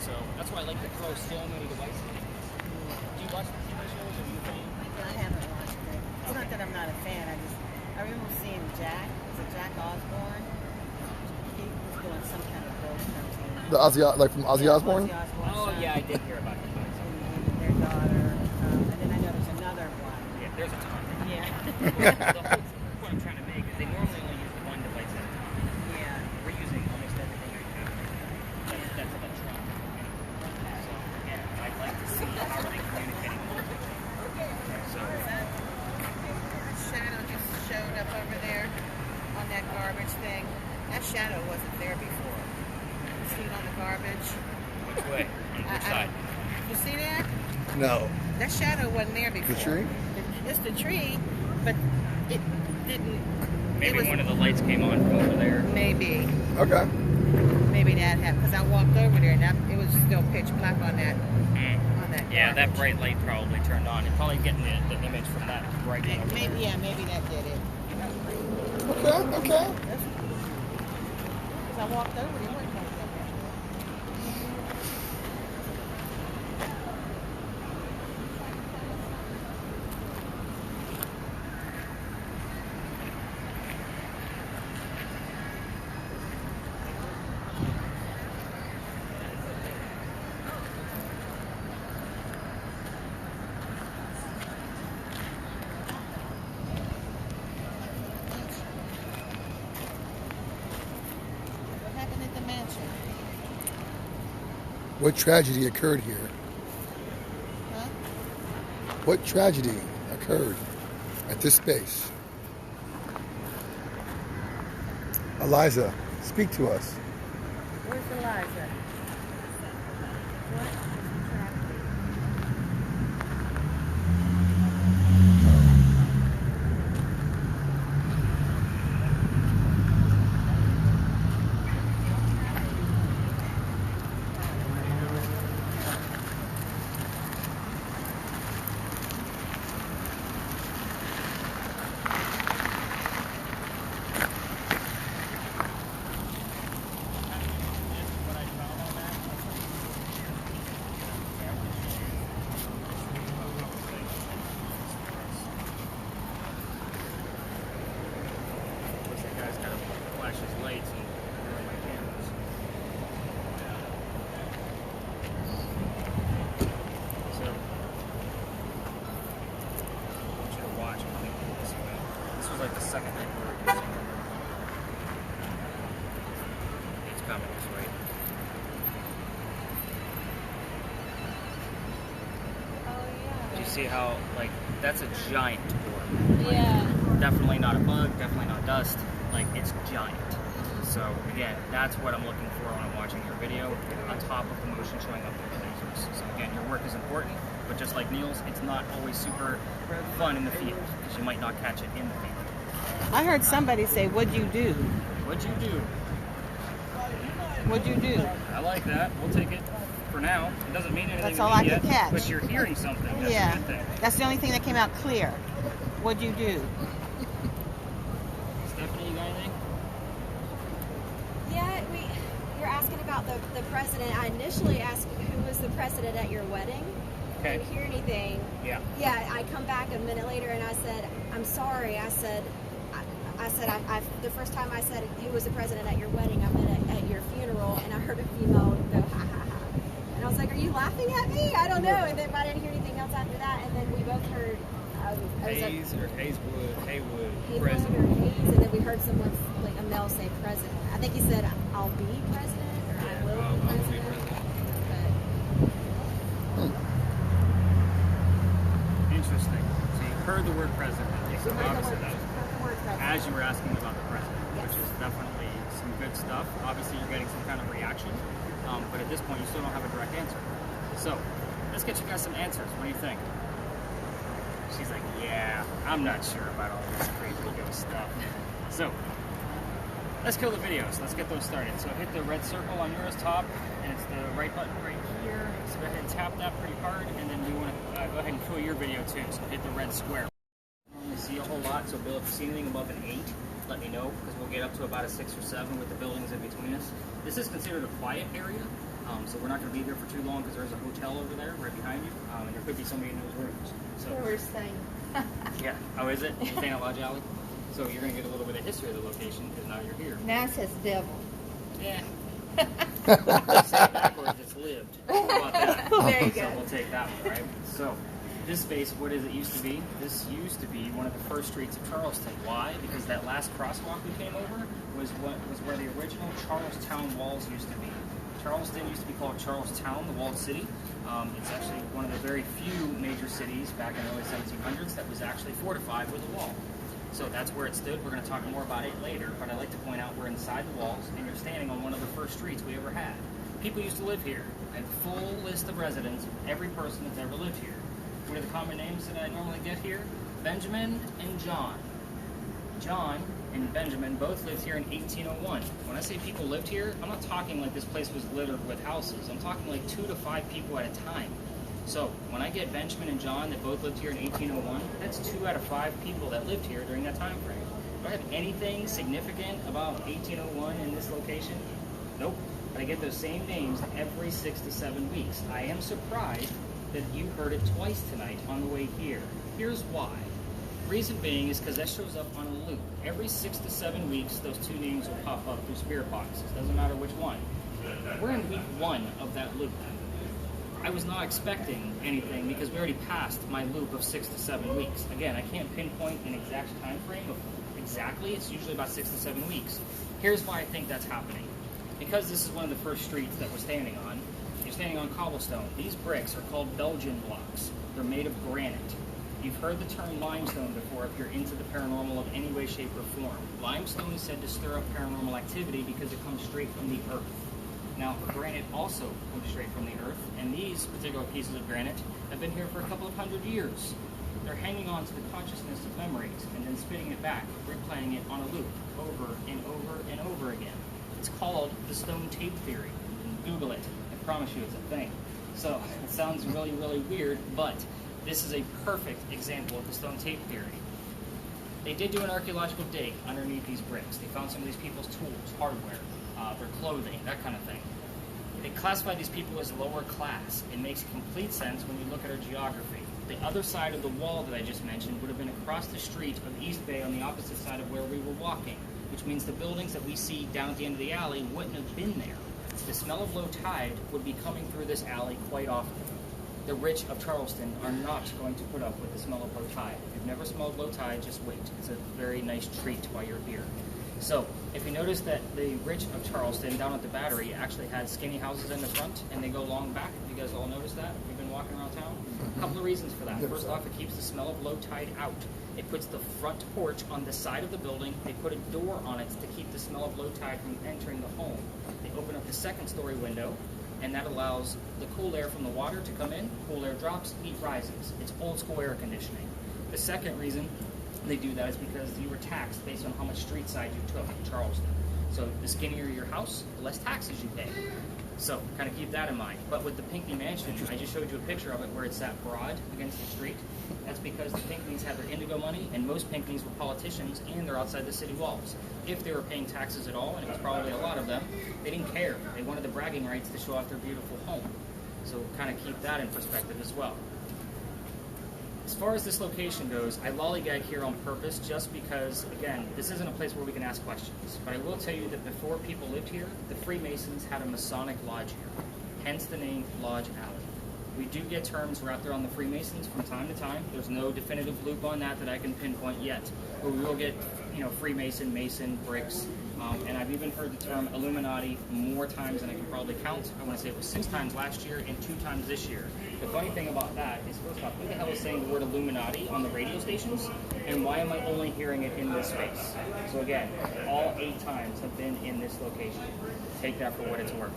So that's why I like to throw so many devices. Do you watch the TV shows or do you think? I haven't watched it. It's not that I'm not a fan. I remember seeing Jack. Was it Jack Osborne? He was doing some kind of ghost hunting. The Ozzy, like from Ozzy Osbourne? Ozzy Osbourne's Oh son yeah, I did hear about that. and their daughter. And then I know there's another one. Yeah, there's a ton. Yeah. The whole point I'm trying to make is they normally only use 1 device at a time. Yeah. We're using almost everything I have. That's electronic. So again, I'd like to see how they communicating with each other. So Shadow just showed up over there on that garbage thing. That shadow wasn't there before. See it on the garbage? which way? On which side? You see that? No. That shadow wasn't there before. The tree? It's the tree, but it didn't. Maybe it was, one of the lights came on from over there. Maybe Okay. that happened because I walked over there and it was still pitch black on that. On that. Yeah, that garbage. bright light probably turned on. It's probably getting the image from that bright light. over there. Maybe that did it. Okay. Because I walked over there. It wasn't like that. What happened at the mansion? What tragedy occurred here? Huh? What tragedy occurred at this space? Eliza, speak to us. Where's Eliza? Looks like guys kind of flash his lights and ruin my cameras. So, I want you to watch when they do this way. This was like the second night we were using it. It's coming this way. Do you see how, like, that's a giant orb? Yeah. Definitely not a bug, definitely not dust. Like, it's giant. So, again, that's what I'm looking for when I'm watching your video, on top of the motion showing up in the lasers. So, again, your work is important, but just like Neil's, it's not always super fun in the field, because you might not catch it in the field. I heard somebody say, "What'd you do? What'd you do? What'd you do?" I like that. We'll take it for now. It doesn't mean anything That's to all me I yet, could catch. but you're hearing something. That's Yeah, a good thing. that's the only thing that came out clear. What'd you do? Stephanie, you got anything? Yeah, you're asking about the president. I initially asked who was the president at your wedding. Okay. Didn't hear anything. Yeah. Yeah, I come back a minute later and I said, I'm sorry. I said, the first time I said who was the president at your wedding, I meant at your funeral, and I heard a female go, ha, ha, ha. And I was like, are you laughing at me? I don't know. And then I didn't hear anything else after that. And then we both heard I was at Hayes or Hayeswood, Haywood, Haywood president. or Hayes, and then we heard someone, like a male, say president. I think he said, "I'll be president," or "I will I will be be president." Interesting. So you heard the word president. But we heard the Obviously, word, heard the word president. as you were asking about the president, Yes. which is definitely some good stuff. Obviously, you're getting some kind of reaction, but at this point, you still don't have a direct answer. So, let's get you guys some answers. What do you think? She's like, yeah, I'm not sure about all this crazy ghost stuff. So, let's kill the videos. Let's get those started. So, hit the red circle on yours top, and it's the right button right here. So, go ahead and tap that pretty hard, and then we want to go ahead and kill your video too. So, hit the red square. See a whole lot, so Bill, if you see anything above an 8, let me know, because we'll get up to about a 6 or 7 with the buildings in between us. This is considered a quiet area, so we're not going to be there for too long because there's a hotel over there right behind you, and there could be somebody in those rooms. So, Where we're staying. yeah. Oh, is it? You're staying at Lodge Alley? So you're going to get a little bit of history of the location because now you're here. Now it says devil. Yeah. Say it backwards, it's lived. How about that? There you So go. we'll take that one, right? So, this space, what is it used to be? This used to be one of the first streets of Charleston. Why? Because that last crosswalk we came over was where the original Charlestown walls used to be. Charleston used to be called Charlestown, the walled city. It's actually one of the very few major cities back in the early 1700s that was actually fortified with a wall. So that's where it stood. We're going to talk more about it later, but I'd like to point out we're inside the walls, and you're standing on one of the first streets we ever had. People used to live here. I have a full list of residents of every person that's ever lived here. What are the common names that I normally get here? Benjamin and John. John and Benjamin both lived here in 1801. When I say people lived here, I'm not talking like this place was littered with houses. I'm talking like 2 to 5 people at a time. So when I get Benjamin and John that both lived here in 1801, that's 2 out of 5 people that lived here during that time frame. Do I have anything significant about 1801 in this location? Nope. But I get those same names every 6 to 7 weeks. I am surprised that you heard it twice tonight on the way here. Here's why. Reason being is because that shows up on a loop. Every 6 to 7 weeks, those 2 names will pop up through spirit boxes. Doesn't matter which one. We're in week 1 of that loop. I was not expecting anything because we already passed my loop of 6 to 7 weeks. Again, I can't pinpoint an exact time frame of exactly. It's usually about 6 to 7 weeks. Here's why I think that's happening. Because this is one of the first streets that we're standing on, you're standing on cobblestone. These bricks are called Belgian blocks. They're made of granite. You've heard the term limestone before if you're into the paranormal of any way, shape, or form. Limestone is said to stir up paranormal activity because it comes straight from the earth. Now, granite also comes straight from the earth, and these particular pieces of granite have been here for a couple of 100 years. They're hanging on to the consciousness of memories and then spitting it back, replaying it on a loop over and over and over again. It's called the stone tape theory. Google it. I promise you it's a thing. So, it sounds really, really weird, but this is a perfect example of the stone tape theory. They did do an archaeological dig underneath these bricks. They found some of these people's tools, hardware, their clothing, that kind of thing. They classified these people as lower class. It makes complete sense when you look at our geography. The other side of the wall that I just mentioned would have been across the street of East Bay on the opposite side of where we were walking, which means the buildings that we see down at the end of the alley wouldn't have been there. The smell of low tide would be coming through this alley quite often. The rich of Charleston are not going to put up with the smell of low tide. If you've never smelled low tide, just wait. It's a very nice treat while you're here. So, if you notice that the rich of Charleston down at the Battery actually had skinny houses in the front and they go long back, you guys all notice that? You've been walking around town? A couple of reasons for that. First off, it keeps the smell of low tide out. It puts the front porch on the side of the building. They put a door on it to keep the smell of low tide from entering the home. They open up the second story window, and that allows the cool air from the water to come in. Cool air drops, heat rises. It's old school air conditioning. The second reason they do that is because you were taxed based on how much street side you took in Charleston. So the skinnier your house, the less taxes you pay. So kind of keep that in mind. But with the Pinckney Mansion, I just showed you a picture of it where it's sat broad against the street. That's because the Pinckneys have their indigo money, and most Pinckneys were politicians, and they're outside the city walls. If they were paying taxes at all, and it was probably a lot of them, they didn't care. They wanted the bragging rights to show off their beautiful home. So kind of keep that in perspective as well. As far as this location goes, I lollygag here on purpose just because, again, this isn't a place where we can ask questions. But I will tell you that before people lived here, the Freemasons had a Masonic lodge here, hence the name Lodge Alley. We do get terms wrapped around the Freemasons from time to time. There's no definitive loop on that I can pinpoint yet, but we will get, Freemason, Mason, bricks, and I've even heard the term Illuminati more times than I can probably count. I want to say it was 6 times last year and 2 times this year. The funny thing about that is, first off, who the hell is saying the word Illuminati on the radio stations, and why am I only hearing it in this space? So again, all 8 times have been in this location. Take that for what it's worth.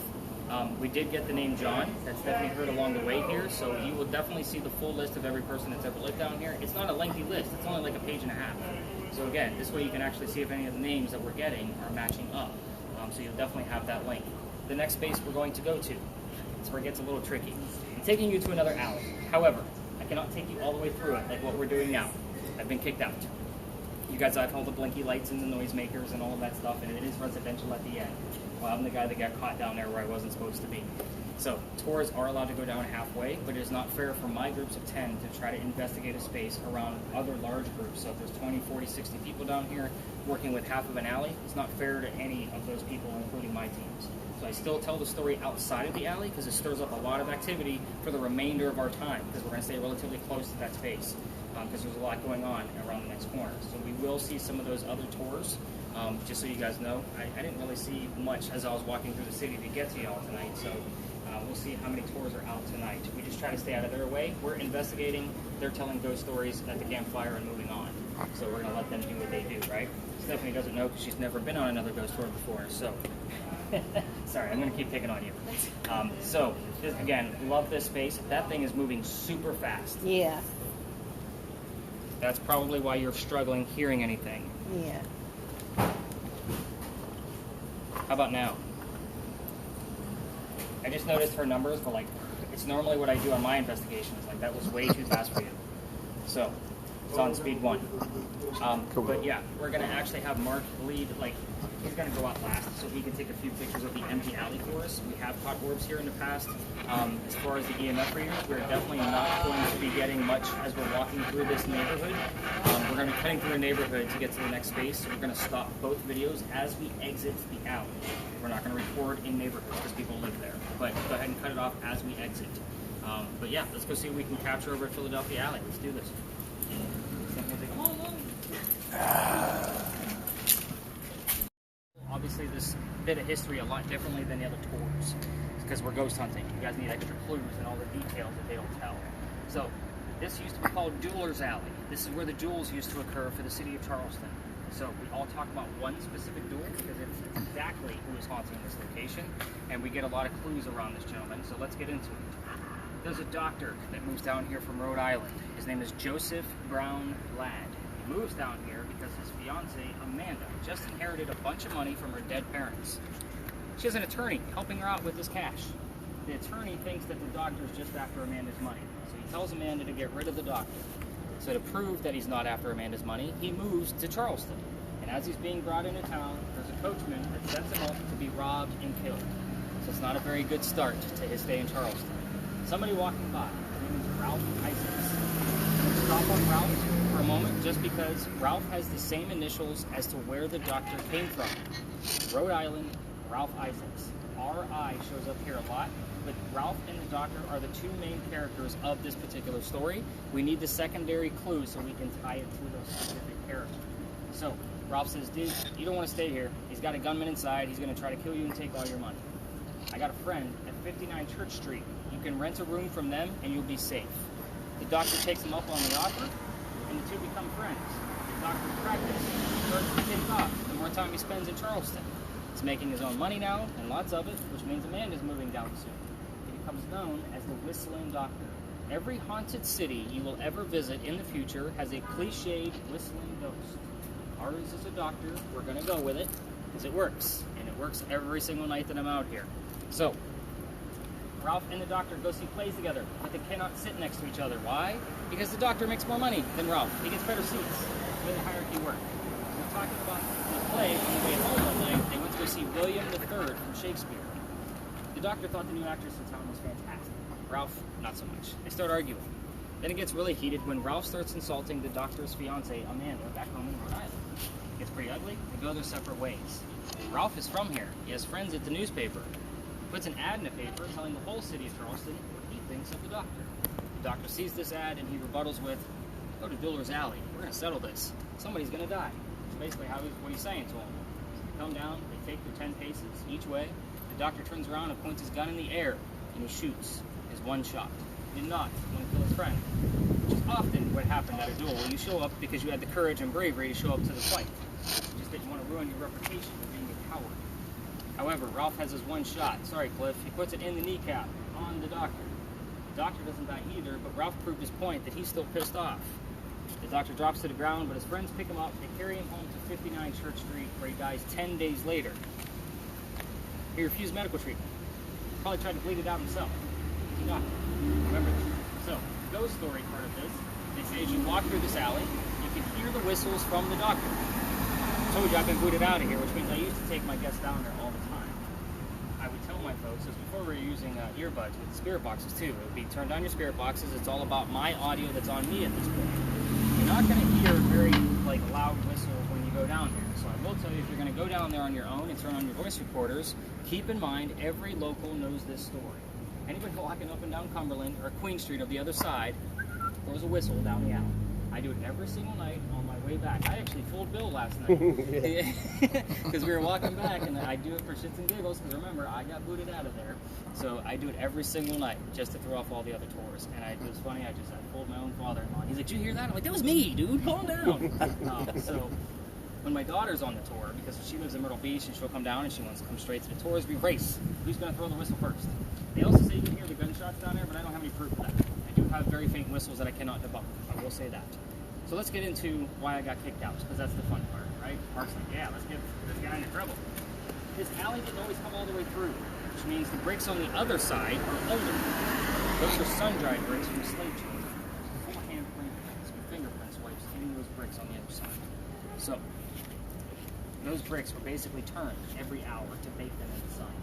We did get the name John. That's definitely heard along the way here, so you will definitely see the full list of every person that's ever lived down here. It's not a lengthy list. It's only like a page and a half. So again, this way you can actually see if any of the names that we're getting are matching up. So you'll definitely have that link. The next space we're going to go to, it's where it gets a little tricky. I'm taking you to another alley. However, I cannot take you all the way through it like what we're doing now. I've been kicked out. You guys have all the blinky lights and the noisemakers and all of that stuff, and it is residential at the end. Well, I'm the guy that got caught down there where I wasn't supposed to be. So tours are allowed to go down halfway, but it is not fair for my groups of 10 to try to investigate a space around other large groups. So if there's 20, 40, 60 people down here working with half of an alley, it's not fair to any of those people, including my teams. So I still tell the story outside of the alley because it stirs up a lot of activity for the remainder of our time, because we're going to stay relatively close to that space because there's a lot going on around the next corner. So we will see some of those other tours. Just so you guys know, I didn't really see much as I was walking through the city to get to y'all tonight, so we'll see how many tours are out tonight. We just try to stay out of their way. We're investigating, they're telling ghost stories at the campfire and moving on. So we're going to let them do what they do, right? Stephanie doesn't know because she's never been on another ghost tour before, so... Sorry, I'm going to keep picking on you. So, again, love this space. That thing is moving super fast. Yeah. That's probably why you're struggling hearing anything. Yeah. How about now? I just noticed her numbers were like, it's normally what I do on my investigations. Like, that was way too fast for you. So, it's on speed 1. But yeah, we're going to actually have Mark lead, like, he's going to go out last so he can take a few pictures of the empty alley for us. We have caught orbs here in the past. As far as the EMF readers, we're definitely not going to be getting much as we're walking through this neighborhood. We're going to be cutting through a neighborhood to get to the next space, so we're going to stop both videos as we exit the alley. We're not going to record in neighborhoods because people live there, but go ahead and cut it off as we exit. But yeah, let's go see what we can capture over at Philadelphia Alley. Let's do this. Obviously, this bit of history a lot differently than the other tours because we're ghost hunting. You guys need extra clues and all the details that they don't tell. So, this used to be called Dueler's Alley. This is where the duels used to occur for the city of Charleston. So, we all talk about one specific duel because it's exactly who is haunting this location, and we get a lot of clues around this gentleman. So, let's get into it. There's a doctor that moves down here from Rhode Island. His name is Joseph Brown Ladd. He moves down here because his fiancée, Amanda, just inherited a bunch of money from her dead parents. She has an attorney helping her out with this cash. The attorney thinks that the doctor is just after Amanda's money, so he tells Amanda to get rid of the doctor. So to prove that he's not after Amanda's money, he moves to Charleston. And as he's being brought into town, there's a coachman that sets him up to be robbed and killed. So it's not a very good start to his stay in Charleston. Somebody walking by, his name is Ralph Isaacs. I'm going to stop on Ralph for a moment just because Ralph has the same initials as to where the doctor came from. Rhode Island, Ralph Isaacs. R.I. shows up here a lot, but Ralph and the doctor are the two main characters of this particular story. We need the secondary clue so we can tie it to those specific characters. So, Ralph says, dude, you don't want to stay here. He's got a gunman inside. He's going to try to kill you and take all your money. I got a friend at 59 Church Street. You can rent a room from them and you'll be safe. The doctor takes him up on the offer, and the two become friends. The doctor's practice starts to take off the more time he spends in Charleston. He's making his own money now, and lots of it, which means Amanda's moving down soon. He becomes known as the Whistling Doctor. Every haunted city you will ever visit in the future has a cliched whistling ghost. Ours is a doctor. We're going to go with it because it works, and it works every single night that I'm out here. So, Ralph and the doctor go see plays together, but they cannot sit next to each other. Why? Because the doctor makes more money than Ralph. He gets better seats. That's the way the hierarchy works. We're talking about the play on the way home one night. They went to go see William III from Shakespeare. The doctor thought the new actress in town was fantastic. Ralph, not so much. They start arguing. Then it gets really heated when Ralph starts insulting the doctor's fiancée, Amanda, back home in Rhode Island. It gets pretty ugly. They go their separate ways. Ralph is from here. He has friends at the newspaper. Puts an ad in the paper telling the whole city of Charleston where he thinks of the doctor. The doctor sees this ad and he rebuttals with, go to Diller's Alley. We're going to settle this. Somebody's going to die. That's basically what he's saying to him. They come down, they take their 10 paces each way. The doctor turns around and points his gun in the air, and he shoots his one shot. He did not want to kill his friend, which is often what happened at a duel. You show up because you had the courage and bravery to show up to the fight. You just didn't want to ruin your reputation for being a coward. However, Ralph has his one shot. Sorry, Cliff. He puts it in the kneecap on the doctor. The doctor doesn't die either, but Ralph proved his point that he's still pissed off. The doctor drops to the ground, but his friends pick him up. They carry him home to 59 Church Street, where he dies 10 days later. He refused medical treatment. Probably tried to bleed it out himself. He died. Remember that. So, the ghost story part of this, they say as you walk through this alley, you can hear the whistles from the doctor. I told you I've been booted out of here, which means I used to take my guests down there all the time. I would tell my folks, as before we were using earbuds with spirit boxes too, it would be turn down your spirit boxes. It's all about my audio that's on me at this point. You're not going to hear a very loud whistle when you go down here. So I will tell you, if you're going to go down there on your own and turn on your voice recorders, keep in mind every local knows this story. Anybody walking up and down Cumberland or Queen Street or the other side throws a whistle down the alley. I do it every single night on my way back. I actually fooled Bill last night because we were walking back, and I do it for shits and giggles because remember, I got booted out of there. So I do it every single night just to throw off all the other tours. And it was funny, I fooled my own father-in-law. He's like, did you hear that? I'm like, that was me, dude. Calm down. So when my daughter's on the tour, because she lives in Myrtle Beach and she'll come down and she wants to come straight to the tours, we race. Who's going to throw the whistle first? They also say you can hear the gunshots down there, but I don't have any proof of that. I do have very faint whistles that I cannot debunk. I will say that. So let's get into why I got kicked out, because that's the fun part, right? Mark's like, yeah, let's get this guy into trouble. His alley didn't always come all the way through, which means the bricks on the other side are older. Those are sun-dried bricks from slave children. Full handprint, some fingerprint swipes in those bricks on the other side. So those bricks were basically turned every hour to bake them in the sun.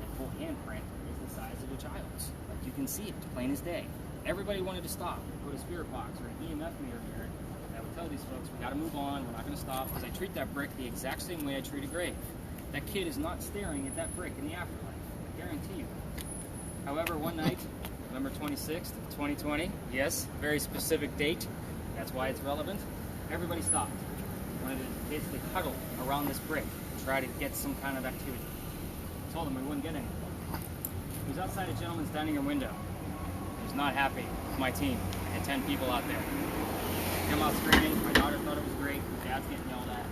And full handprint is the size of a child's. Like you can see it, plain as day. Everybody wanted to stop, put a spirit box or an EMF meter here. And I would tell these folks, we got to move on, we're not going to stop, because I treat that brick the exact same way I treat a grave. That kid is not staring at that brick in the afterlife, I guarantee you. However, one night, November 26th, 2020, yes, very specific date, that's why it's relevant, everybody stopped. Wanted to basically huddle around this brick, try to get some kind of activity. I told them we wouldn't get any. He was outside a gentleman's dining room window. He was not happy with my team. I had 10 people out there. Came out screaming. My daughter thought it was great. My dad's getting yelled at.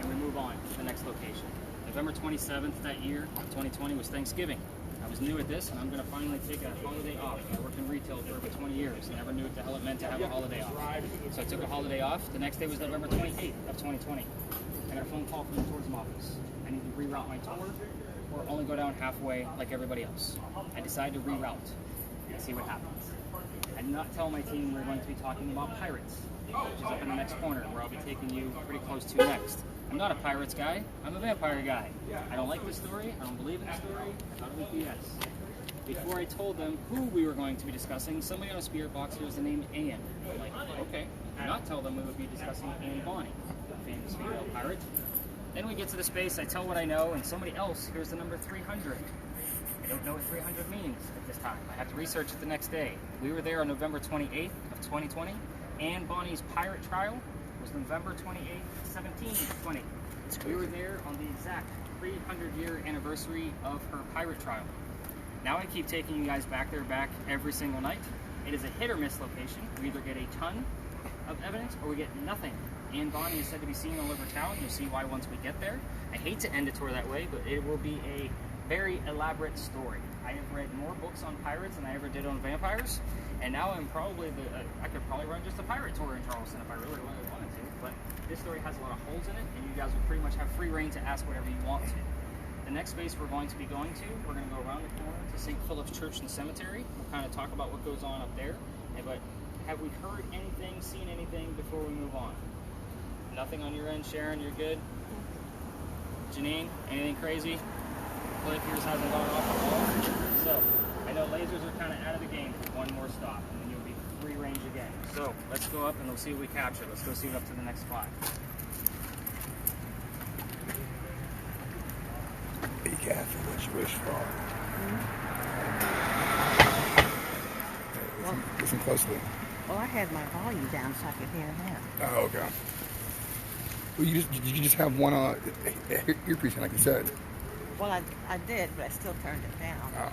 And we move on to the next location. November 27th that year, 2020, was Thanksgiving. I was new at this, and I'm going to finally take a holiday off. I worked in retail for over 20 years. Never knew what the hell it meant to have a holiday off. So I took a holiday off. The next day was November 28th of 2020. I got a phone call from the tourism office. I need to reroute my tour or only go down halfway like everybody else. I decided to reroute and see what happens. I did not tell my team we were going to be talking about pirates, which is up in the next corner where I'll be taking you pretty close to next. I'm not a pirates guy, I'm a vampire guy. I don't like the story, I don't believe in the story, I thought it was BS. Before I told them who we were going to be discussing, somebody on a spirit box hears the name Anne. I'm like, okay. I did not tell them we would be discussing Anne Bonny, a famous female pirate. Then we get to the space, I tell what I know, and somebody else hears the number 300. I don't know what 300 means at this time. I have to research it the next day. We were there on November 28th of 2020. Anne Bonny's pirate trial was November 28th, 1720. We were there on the exact 300-year anniversary of her pirate trial. Now I keep taking you guys back every single night. It is a hit or miss location. We either get a ton of evidence or we get nothing. Anne Bonny is said to be seen all over town. You'll see why once we get there. I hate to end a tour that way, but it will be a very elaborate story. I have read more books on pirates than I ever did on vampires, and now I'm probably I could probably run just a pirate tour in Charleston if I really wanted to, but this story has a lot of holes in it, and you guys will pretty much have free reign to ask whatever you want to. The next space we're going to be going to, we're going to go around the corner to St. Philip's Church and Cemetery. We'll kind of talk about what goes on up there, but have we heard anything, seen anything before we move on? Nothing on your end, Sharon, you're good? Janine, anything crazy? Cliff, yours hasn't gone off at all. So, I know lasers are kind of out of the game for one more stop, and then you'll be free range again. So, let's go up and we'll see what we capture. Let's go see it up to the next spot. Be careful what you wish for. Listen closely. Well, I had my volume down so I could hear that. Oh, okay. Well, you just have one earpiece in, like you said. Well, I did, but I still turned it down. Oh.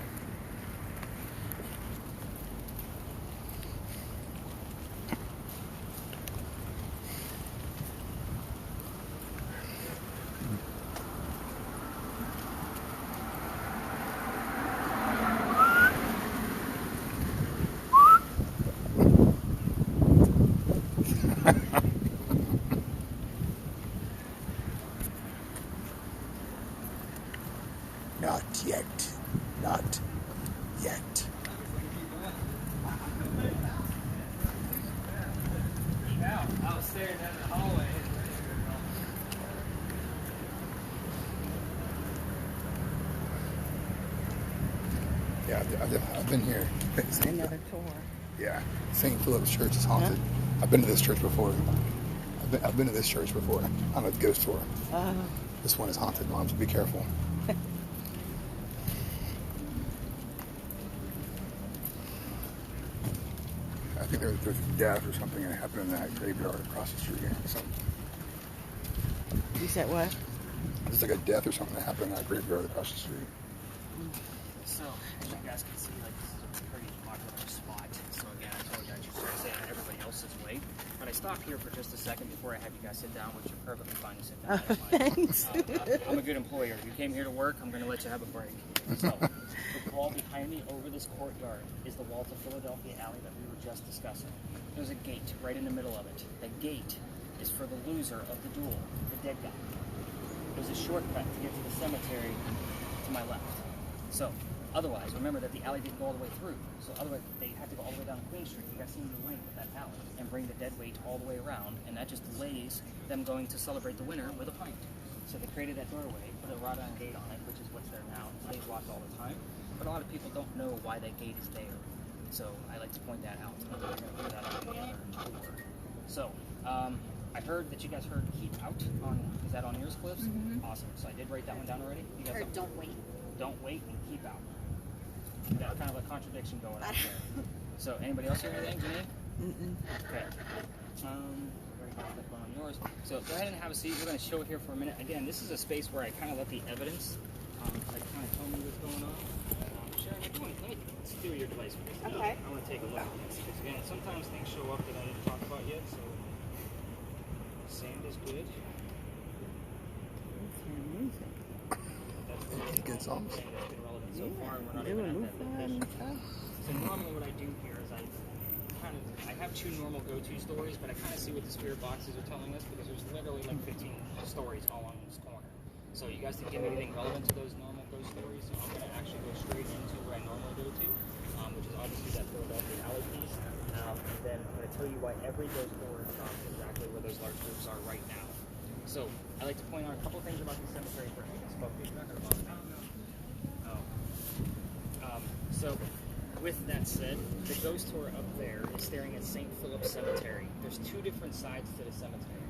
Not yet. Not yet. I was staring down the hallway. Yeah, I've been here. Another tour. Yeah, St. Philip's Church is haunted. I've been to this church before. I've been to this church before on a ghost tour. This one is haunted, Mom, so be careful. I think there's a death or something that happened in that graveyard across the street. You said what? There's like a death or something that happened in that graveyard across the street. So, as you guys can see, like, this is a pretty popular spot. So again, I told you I just started saying everybody else's way. But I stopped here for just a second before I had you guys sit down, which you're perfectly fine to sit down. Thanks. I'm a good employer. You came here to work, I'm going to let you have a break. So, the wall behind me over this courtyard is the wall to Philadelphia Alley that we were just discussing. There's a gate right in the middle of it. The gate is for the loser of the duel, the dead guy. There's a shortcut to get to the cemetery to my left. So, otherwise, remember that the alley didn't go all the way through. So otherwise, they had to go all the way down Queen Street. You guys seem to link with that alley and bring the dead weight all the way around, and that just delays them going to celebrate the winner with a pint. So they created that doorway, put a wrought-iron gate on it, which is what's there now. It stays locked all the time, but a lot of people don't know why that gate is there. So I like to point that out. We're going to put that on the other tour. So I heard that you guys heard "Keep Out" on. Is that on yours, Cliffs? Awesome. So I did write that one down already. You guys Don't wait. Don't wait and keep out. You got kind of a contradiction going on there. So, anybody else hear anything, Janine? Okay. Very good clip on yours. So, go ahead and have a seat. We're going to show it here for a minute. Again, this is a space where I kind of let the evidence like kind of tell me what's going on. Sharon, let me steal your device for this. Okay. I want to take a look at this. Because, again, sometimes things show up that I didn't talk about yet. So, sand is good. Good songs. So far, we're not even at that location. So normally what I do here is I have two normal go-to stories, but I kind of see what the spirit boxes are telling us because there's literally like 15 stories all on this corner. So you guys didn't give me anything relevant to those normal ghost stories, so I'm going to actually go straight into what I normally go to, which is obviously that Philadelphia alley piece. And then I'm going to tell you why every ghost story is exactly where those large groups are right now. So I like to point out a couple things about the cemetery for so, with that said, the ghost tour up there is staring at St. Philip's Cemetery. There's two different sides to the cemetery.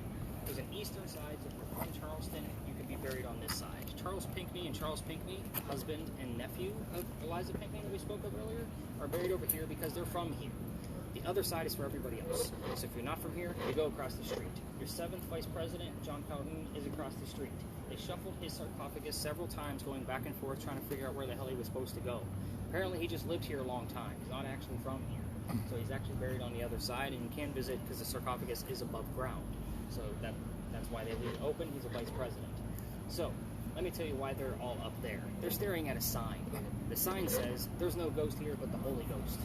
There's an eastern side, so if you're from Charleston, you can be buried on this side. Charles Pinckney and Charles Pinckney, husband and nephew of Eliza Pinckney that we spoke of earlier, are buried over here because they're from here. The other side is for everybody else. So if you're not from here, you go across the street. Your 7th Vice President, John Calhoun, is across the street. They shuffled his sarcophagus several times, going back and forth, trying to figure out where the hell he was supposed to go. Apparently, he just lived here a long time. He's not actually from here. So he's actually buried on the other side, and you can visit because the sarcophagus is above ground. So that's why they leave it open. He's a vice president. So let me tell you why they're all up there. They're staring at a sign. The sign says, "There's no ghost here but the Holy Ghost."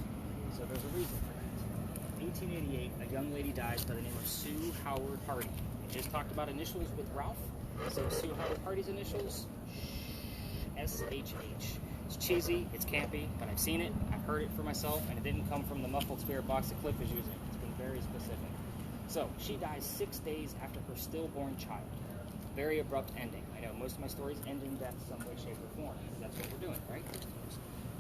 So there's a reason for that. 1888, a young lady dies by the name of Sue Howard Hardy. We just talked about initials with Ralph. So Sue Howard Hardy's initials, SHH. It's cheesy, it's campy, but I've seen it, I've heard it for myself, and it didn't come from the muffled spirit box that Cliff is using. It's been very specific. So, she dies 6 days after her stillborn child. Very abrupt ending. I know most of my stories end in death some way, shape, or form. That's what we're doing, right?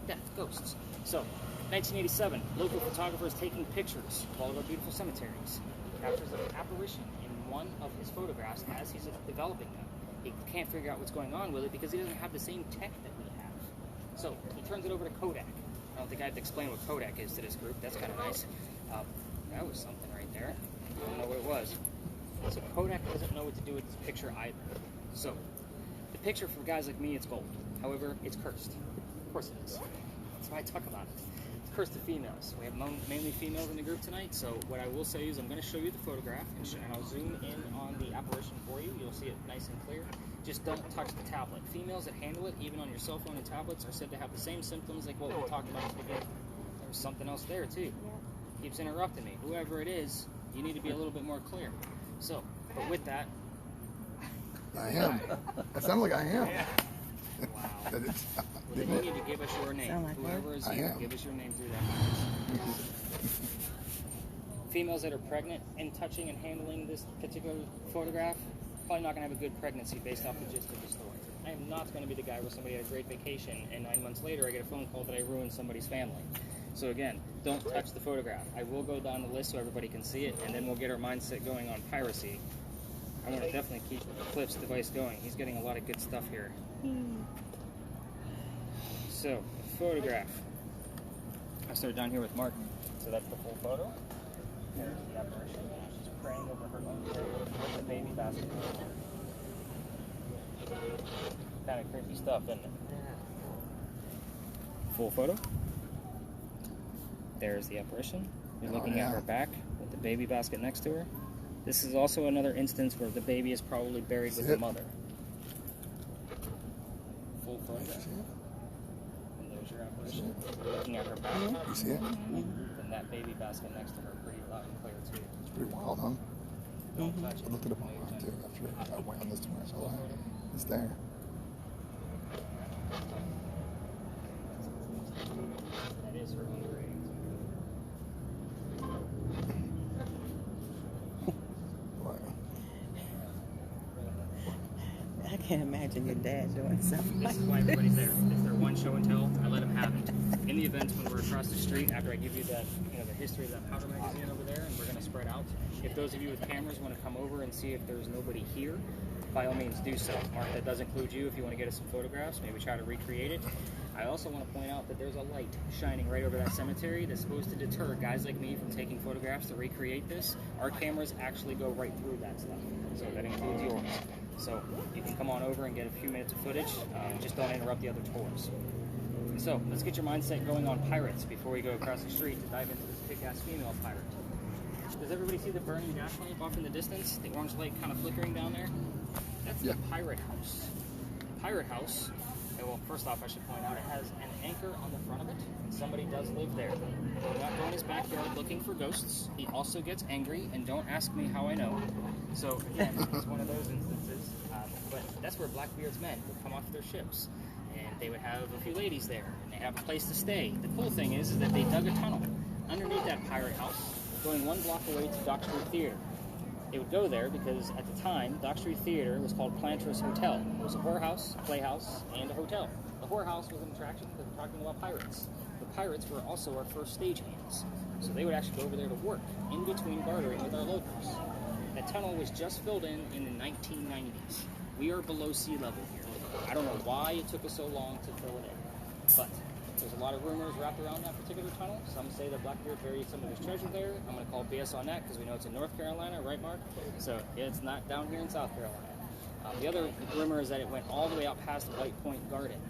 Death, ghosts. So, 1987, local photographers taking pictures of all of our beautiful cemeteries. He captures an apparition in one of his photographs as he's developing them. He can't figure out what's going on with it because he doesn't have the same tech that we have. So he turns it over to Kodak. I don't think I have to explain what Kodak is to this group. That's kind of nice. That was something right there. I don't know what it was. So Kodak doesn't know what to do with this picture either. So the picture for guys like me, it's gold. However, it's cursed. Of course it is. That's why I talk about it. It's cursed to females. We have mainly females in the group tonight. So what I will say is I'm going to show you the photograph, and I'll zoom in on the apparition for you. You'll see it nice and clear. Just don't touch the tablet. Females that handle it, even on your cell phone and tablets, are said to have the same symptoms like what we talked about at the beginning. There's something else there too. Keeps interrupting me. Whoever it is, you need to be a little bit more clear. So, but with that, I am. That sounds like I am. wow. Well, then you need to give us your name. Sound like Whoever is I you, am. give us your name through that. Females that are pregnant and touching and handling this particular photograph, probably not going to have a good pregnancy based off the gist of the story. I am not going to be the guy where somebody had a great vacation and 9 months later I get a phone call that I ruined somebody's family. So again, don't touch the photograph. I will go down the list so everybody can see it, and then we'll get our mindset going on piracy. I want to definitely keep Cliff's device going. He's getting a lot of good stuff here. So, photograph. I started down here with Mark. So that's the full photo. There's the apparition. She's praying over her own grave with the baby basket. Kind of creepy stuff, isn't it? Full photo. There's the apparition. You're looking at her back with the baby basket next to her. This is also another instance where the baby is probably buried with the mother. Full photograph. And there's your apparition. You're looking at her back. You see it? And that baby basket next to her, pretty loud and clear too. It's pretty wild, huh? Don't touch I it. looked it up online too after I went on this tomorrow. So it's there. That is her own grave. Wow. I can't imagine your dad doing something This like is why everybody's there. It's their one show and tell. I let them have it. In the events when we're across the street, after I give you that, the history of that powder magazine over there, and we're going to spread out. If those of you with cameras want to come over and see if there's nobody here, by all means do so. Mark, that does include you if you want to get us some photographs, maybe try to recreate it. I also want to point out that there's a light shining right over that cemetery that's supposed to deter guys like me from taking photographs to recreate this. Our cameras actually go right through that stuff, so that includes yours. So you can come on over and get a few minutes of footage, just don't interrupt the other tours. So let's get your mindset going on pirates before we go across the street to dive into this kick-ass female pirate. Does everybody see the burning gas lamp off in the distance? The orange light kind of flickering down there? That's the pirate house. The pirate house, well, first off, I should point out it has an anchor on the front of it, and somebody does live there. He'll not go in his backyard looking for ghosts. He also gets angry, and don't ask me how I know. So, again, it's one of those instances. But that's where Blackbeard's men would come off their ships, and they would have a few ladies there, and they have a place to stay. The cool thing is that they dug a tunnel underneath that pirate house, going 1 block away to Dock Street Theater. They would go there because at the time, Dock Street Theater was called Planter's Hotel. It was a whorehouse, a playhouse, and a hotel. The whorehouse was an attraction because we're talking about pirates. The pirates were also our first stagehands. So they would actually go over there to work in between bartering with our locals. That tunnel was just filled in the 1990s. We are below sea level here. I don't know why it took us so long to fill it in, but there's a lot of rumors wrapped around that particular tunnel. Some say that Blackbeard buried some of his treasure there. I'm going to call BS on that because we know it's in North Carolina, right, Mark? So yeah, it's not down here in South Carolina. The other rumor is that it went all the way out past White Point Garden.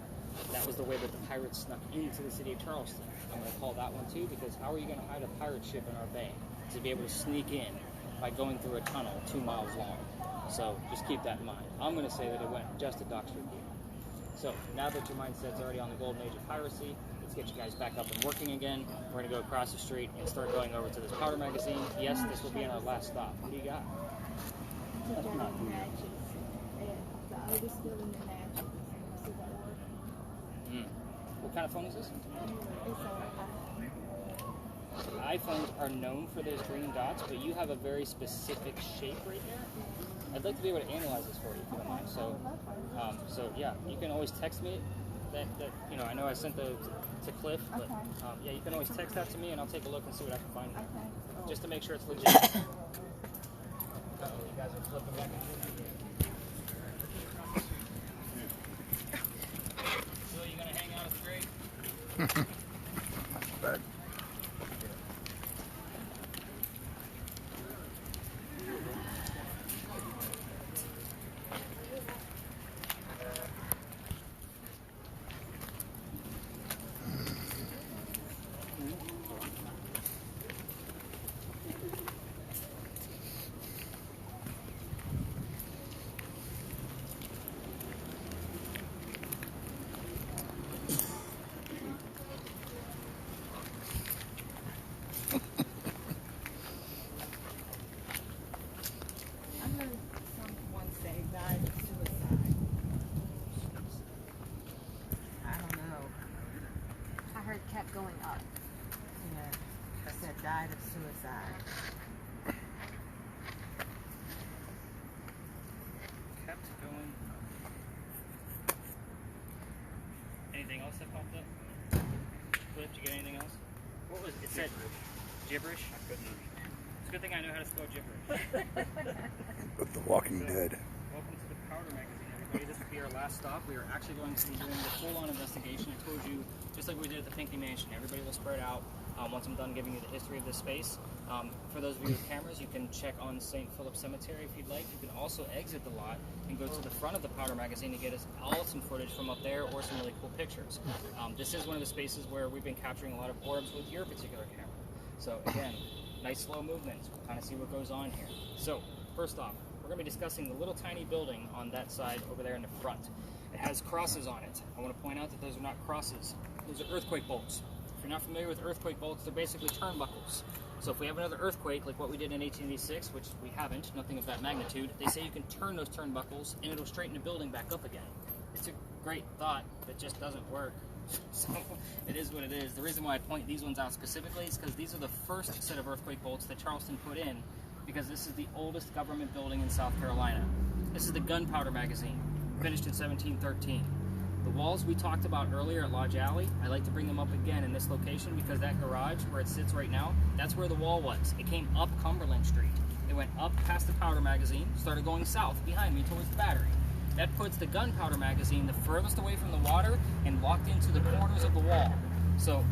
That was the way that the pirates snuck into the city of Charleston. I'm going to call that one too because how are you going to hide a pirate ship in our bay to be able to sneak in by going through a tunnel 2 miles long? So just keep that in mind. I'm going to say that it went just to Dock Street Theater. So now that your mindset's already on the golden age of piracy, let's get you guys back up and working again. We're going to go across the street and start going over to this powder magazine. Yes, this will be our last stop. What do you got? What kind of phone is this? iPhones are known for those green dots, but you have a very specific shape right there. I'd like to be able to analyze this for you, if you don't mind. So yeah, you can always text me that I know I sent to Cliff, but yeah, you can always text that to me, and I'll take a look and see what I can find. Just to make sure it's legit. You guys are flipping back and forth. So you gonna hang out at the grave? kept going up. Yeah. I said died of suicide. Kept going. Anything else that popped up? Cliff, did you get anything else? What was it? It said gibberish. I couldn't understand. It's a good thing I know how to spell gibberish. But The Walking Dead. Welcome to the Powder Magazine, everybody. This will be our last stop. We are actually going to be doing the full-on investigation. I told you, just like we did at the Pinckney Mansion, everybody will spread out once I'm done giving you the history of this space. For those of you with cameras, you can check on St. Philip Cemetery if you'd like. You can also exit the lot and go to the front of the Powder Magazine to get us all some footage from up there or some really cool pictures. This is one of the spaces where we've been capturing a lot of orbs with your particular camera. So again, nice slow movements. We'll kind of see what goes on here. So first off, we're going to be discussing the little tiny building on that side over there in the front. It has crosses on it. I want to point out that those are not crosses. Those are earthquake bolts. If you're not familiar with earthquake bolts, they're basically turnbuckles. So if we have another earthquake like what we did in 1886, which we haven't, nothing of that magnitude, they say you can turn those turnbuckles and it'll straighten the building back up again. It's a great thought that just doesn't work. So it is what it is. The reason why I point these ones out specifically is because these are the first set of earthquake bolts that Charleston put in, because this is the oldest government building in South Carolina. This is the Gunpowder Magazine, finished in 1713. The walls we talked about earlier at Lodge Alley, I like to bring them up again in this location because that garage where it sits right now, that's where the wall was. It came up Cumberland Street. It went up past the Powder Magazine, started going south behind me towards the Battery. That puts the Gunpowder Magazine the furthest away from the water and locked into the corners of the wall. So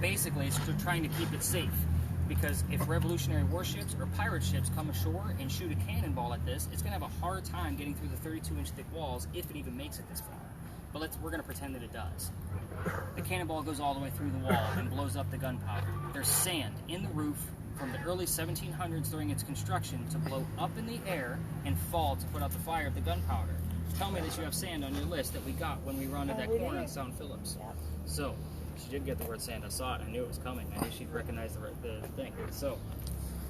basically it's trying to keep it safe, because if Revolutionary warships or pirate ships come ashore and shoot a cannonball at this, it's going to have a hard time getting through the 32-inch thick walls if it even makes it this far. But we're going to pretend that it does. The cannonball goes all the way through the wall and blows up the gunpowder. There's sand in the roof from the early 1700s during its construction to blow up in the air and fall to put out the fire of the gunpowder. Tell me that you have sand on your list that we got when we rounded that corner in Sound Phillips. Yep. So, she did get the word sand. I saw it. I knew it was coming. I knew she'd recognize the thing. So,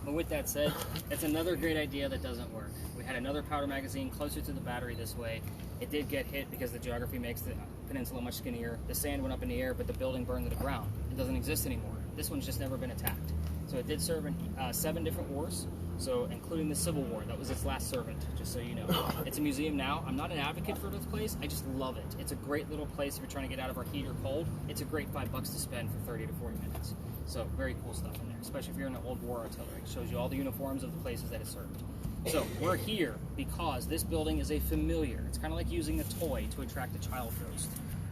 but with that said, it's another great idea that doesn't work. We had another Powder Magazine closer to the Battery this way. It did get hit because the geography makes the peninsula much skinnier. The sand went up in the air, but the building burned to the ground. It doesn't exist anymore. This one's just never been attacked. So it did serve in 7 different wars, so including the Civil War. That was its last servant, just so you know. It's a museum now. I'm not an advocate for this place. I just love it. It's a great little place if you're trying to get out of our heat or cold. It's a great $5 to spend for 30 to 40 minutes. So very cool stuff in there, especially if you're in the old war artillery. It shows you all the uniforms of the places that it served. So we're here because this building is a familiar. It's kind of like using a toy to attract a child ghost.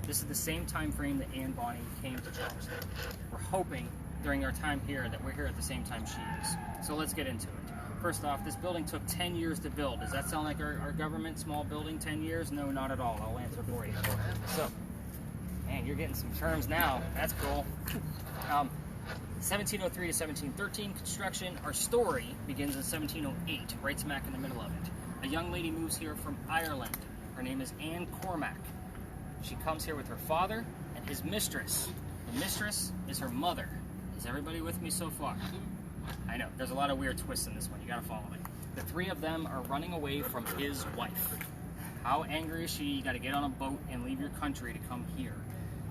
This is the same time frame that Anne Bonny came to Charleston. We're hoping during our time here that we're here at the same time she is. So let's get into it. First off, this building took 10 years to build. Does that sound like our government small building, 10 years? No, not at all. I'll answer for you. So, man, you're getting some terms now. That's cool. 1703 to 1713 construction. Our story begins in 1708, right smack in the middle of it. A young lady moves here from Ireland. Her name is Anne Cormack. She comes here with her father and his mistress. The mistress is her mother. Is everybody with me so far? I know, there's a lot of weird twists in this one. You gotta follow me. The 3 of them are running away from his wife. How angry is she? You gotta get on a boat and leave your country to come here.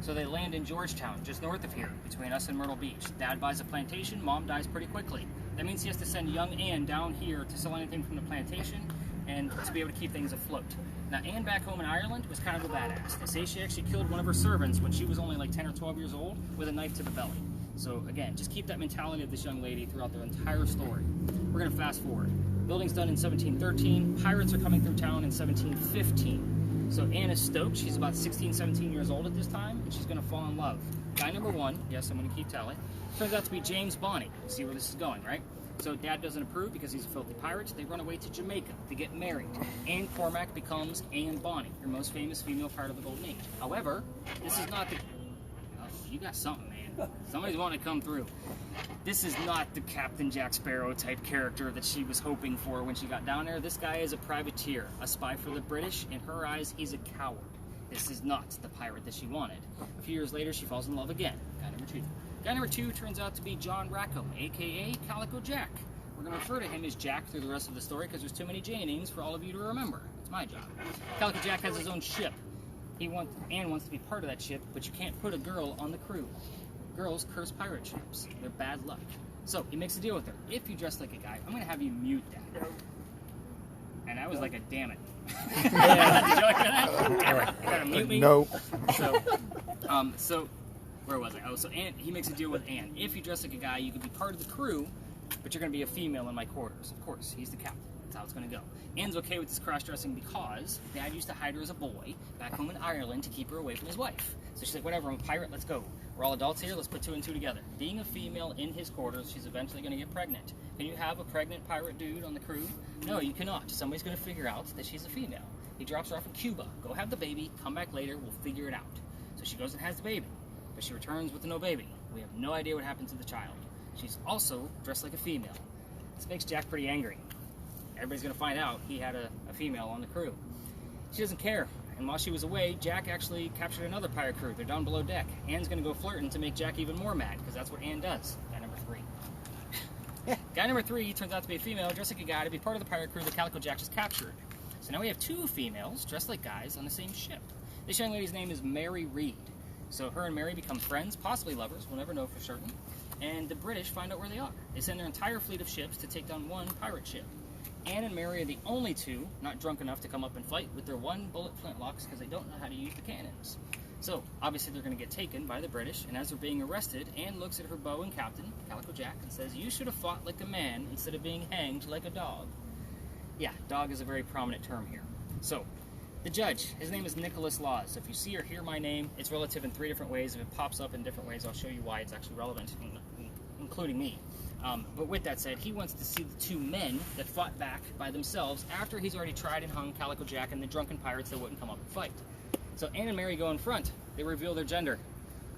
So they land in Georgetown, just north of here, between us and Myrtle Beach. Dad buys a plantation, Mom dies pretty quickly. That means he has to send young Anne down here to sell anything from the plantation and to be able to keep things afloat. Now, Anne back home in Ireland was kind of a badass. They say she actually killed one of her servants when she was only like 10 or 12 years old with a knife to the belly. So again, just keep that mentality of this young lady throughout their entire story. We're going to fast forward. Building's done in 1713. Pirates are coming through town in 1715. So Anne is stoked. She's about 16, 17 years old at this time, and she's going to fall in love. Guy number 1, yes, I'm going to keep tally, turns out to be James Bonny. See where this is going, right? So Dad doesn't approve because he's a filthy pirate. They run away to Jamaica to get married. Anne Cormack becomes Anne Bonny, your most famous female pirate of the Golden Age. However, this is not the... Oh, you got something, man. Somebody's wanting to come through. This is not the Captain Jack Sparrow type character that she was hoping for when she got down there. This guy is a privateer, a spy for the British. In her eyes, he's a coward. This is not the pirate that she wanted. A few years later, she falls in love again. Guy number 2. Guy number 2 turns out to be John Rackham, a.k.a. Calico Jack. We're going to refer to him as Jack through the rest of the story because there's too many J names for all of you to remember. It's my job. Calico Jack has his own ship. Anne wants to be part of that ship, but you can't put a girl on the crew. Girls curse pirate ships. They're bad luck. So he makes a deal with her. If you dress like a guy, I'm going to have you mute that. And I was like, damn it. Did you like that? You gotta mute me? Nope. So where was I? Oh, so he makes a deal with Anne. If you dress like a guy, you can be part of the crew, but you're going to be a female in my quarters. Of course, he's the captain. That's how it's going to go. Anne's okay with this cross-dressing because Dad used to hide her as a boy back home in Ireland to keep her away from his wife. So she's like, whatever, I'm a pirate, let's go. We're all adults here, let's put 2 and 2 together. Being a female in his quarters, she's eventually going to get pregnant. Can you have a pregnant pirate dude on the crew? No, you cannot. Somebody's going to figure out that she's a female. He drops her off in Cuba. Go have the baby, come back later, we'll figure it out. So she goes and has the baby, but she returns with no baby. We have no idea what happened to the child. She's also dressed like a female. This makes Jack pretty angry. Everybody's going to find out he had a female on the crew. She doesn't care. And while she was away, Jack actually captured another pirate crew. They're down below deck. Anne's going to go flirting to make Jack even more mad, because that's what Anne does. Guy number 3. Guy number 3 turns out to be a female, dressed like a guy, to be part of the pirate crew that Calico Jack just captured. So now we have 2 females dressed like guys on the same ship. This young lady's name is Mary Reed. So her and Mary become friends, possibly lovers, we'll never know for certain. And the British find out where they are. They send their entire fleet of ships to take down one pirate ship. Anne and Mary are the only 2 not drunk enough to come up and fight with their 1-bullet flintlocks because they don't know how to use the cannons. So, obviously they're going to get taken by the British, and as they're being arrested, Anne looks at her beau and captain, Calico Jack, and says, "You should have fought like a man instead of being hanged like a dog." Yeah, dog is a very prominent term here. So, the judge, his name is Nicholas Laws. So if you see or hear my name, it's relative in 3 different ways. If it pops up in different ways, I'll show you why it's actually relevant, including me. But with that said, he wants to see the 2 men that fought back by themselves after he's already tried and hung Calico Jack and the drunken pirates that wouldn't come up and fight. So Anne and Mary go in front. They reveal their gender.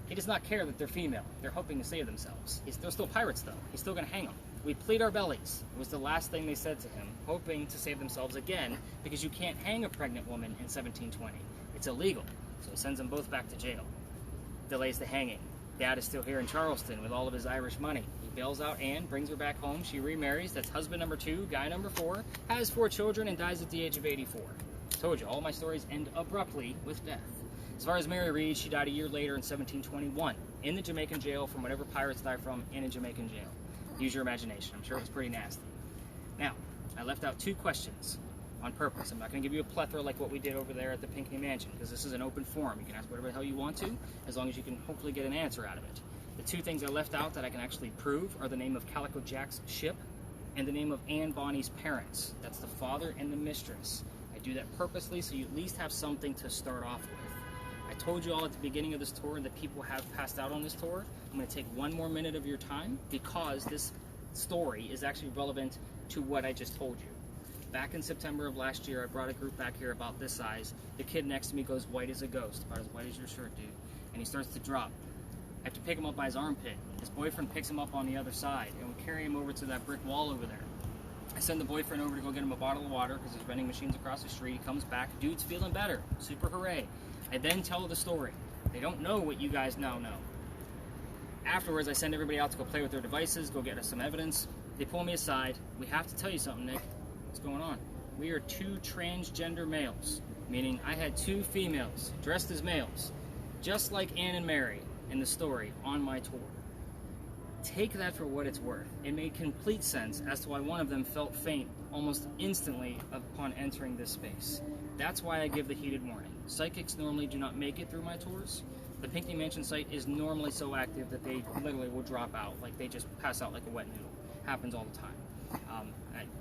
He does not care that they're female. They're hoping to save themselves. They're still pirates, though. He's still going to hang them. We plead our bellies. It was the last thing they said to him, hoping to save themselves again, because you can't hang a pregnant woman in 1720. It's illegal. So he sends them both back to jail. Delays the hanging. Dad is still here in Charleston with all of his Irish money. He bails out Anne, brings her back home. She remarries. That's husband number 2, guy number 4, has 4 children, and dies at the age of 84. Told you, all my stories end abruptly with death. As far as Mary Reed, she died a year later in 1721 in the Jamaican jail from whatever pirates die from in a Jamaican jail. Use your imagination. I'm sure it was pretty nasty. Now, I left out 2 questions on purpose. I'm not going to give you a plethora like what we did over there at the Pinckney Mansion, because this is an open forum. You can ask whatever the hell you want to, as long as you can hopefully get an answer out of it. The 2 things I left out that I can actually prove are the name of Calico Jack's ship and the name of Anne Bonny's parents. That's the father and the mistress. I do that purposely so you at least have something to start off with. I told you all at the beginning of this tour that people have passed out on this tour. I'm going to take 1 more minute of your time because this story is actually relevant to what I just told you. Back in September of last year, I brought a group back here about this size. The kid next to me goes white as a ghost, about as white as your shirt, dude. And he starts to drop. I have to pick him up by his armpit. His boyfriend picks him up on the other side, and we carry him over to that brick wall over there. I send the boyfriend over to go get him a bottle of water because there's vending machines across the street. He comes back, dude's feeling better. Super hooray. I then tell the story. They don't know what you guys now know. Afterwards, I send everybody out to go play with their devices, go get us some evidence. They pull me aside. We have to tell you something, Nick. What's going on? We are 2 transgender males, meaning I had 2 females dressed as males, just like Anne and Mary in the story on my tour. Take that for what it's worth. It made complete sense as to why one of them felt faint almost instantly upon entering this space. That's why I give the heated warning. Psychics normally do not make it through my tours. The Pinckney Mansion site is normally so active that they literally will drop out, like they just pass out like a wet noodle. Happens all the time.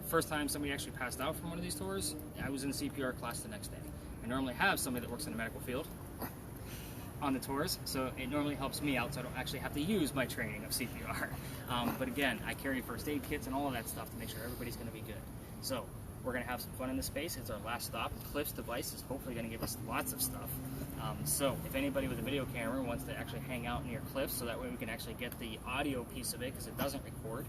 First time somebody actually passed out from one of these tours, I was in CPR class the next day. I normally have somebody that works in the medical field on the tours, so it normally helps me out so I don't actually have to use my training of CPR. But again, I carry first aid kits and all of that stuff to make sure everybody's going to be good. So we're going to have some fun in this space. It's our last stop. Cliff's device is hopefully going to give us lots of stuff. So if anybody with a video camera wants to actually hang out near Cliff so that way we can actually get the audio piece of it because it doesn't record,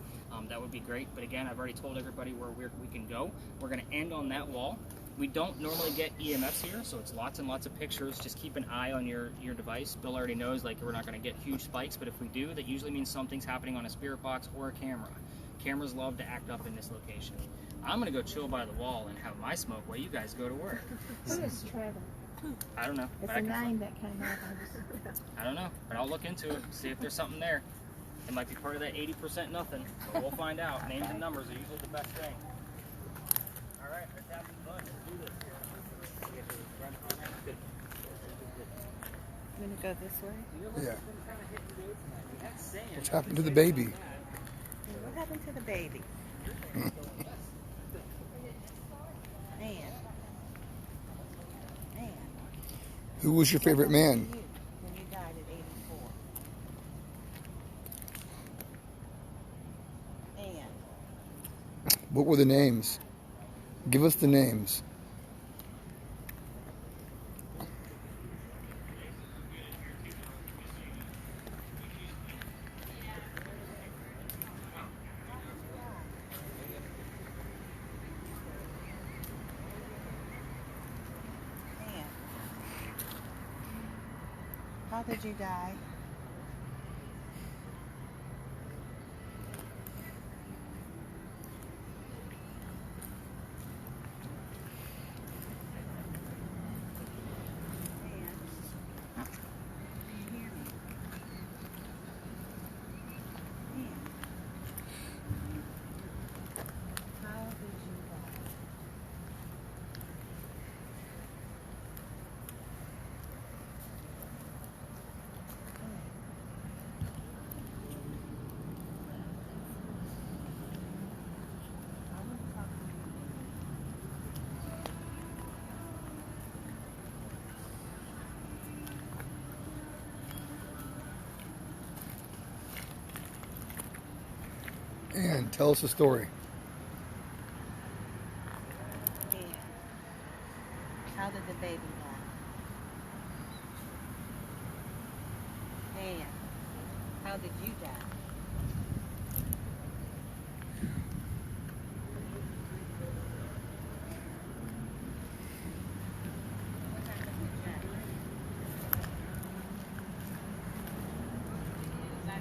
that would be great. But again, I've already told everybody where we can go. We're going to end on that wall. We don't normally get EMFs here, so it's lots and lots of pictures. Just keep an eye on your device. Bill already knows like we're not going to get huge spikes, but if we do, that usually means something's happening on a spirit box or a camera. Cameras love to act up in this location. I'm going to go chill by the wall and have my smoke while you guys go to work. Who is Trevor? I don't know. It's but I a can- 9 that came out. I don't know, but I'll look into it, see if there's something there. It might be part of that 80% nothing, but we'll find out. Names and numbers are usually the best thing. All right, let's have some fun. Let's do this. I'm going to go this way. Yeah. What's happened to the baby? What happened to the baby? Man. Who was your favorite man? When you died at 84. And What were the names? Give us the names. how did you die? And tell us a story. How did the baby die? And how did you die?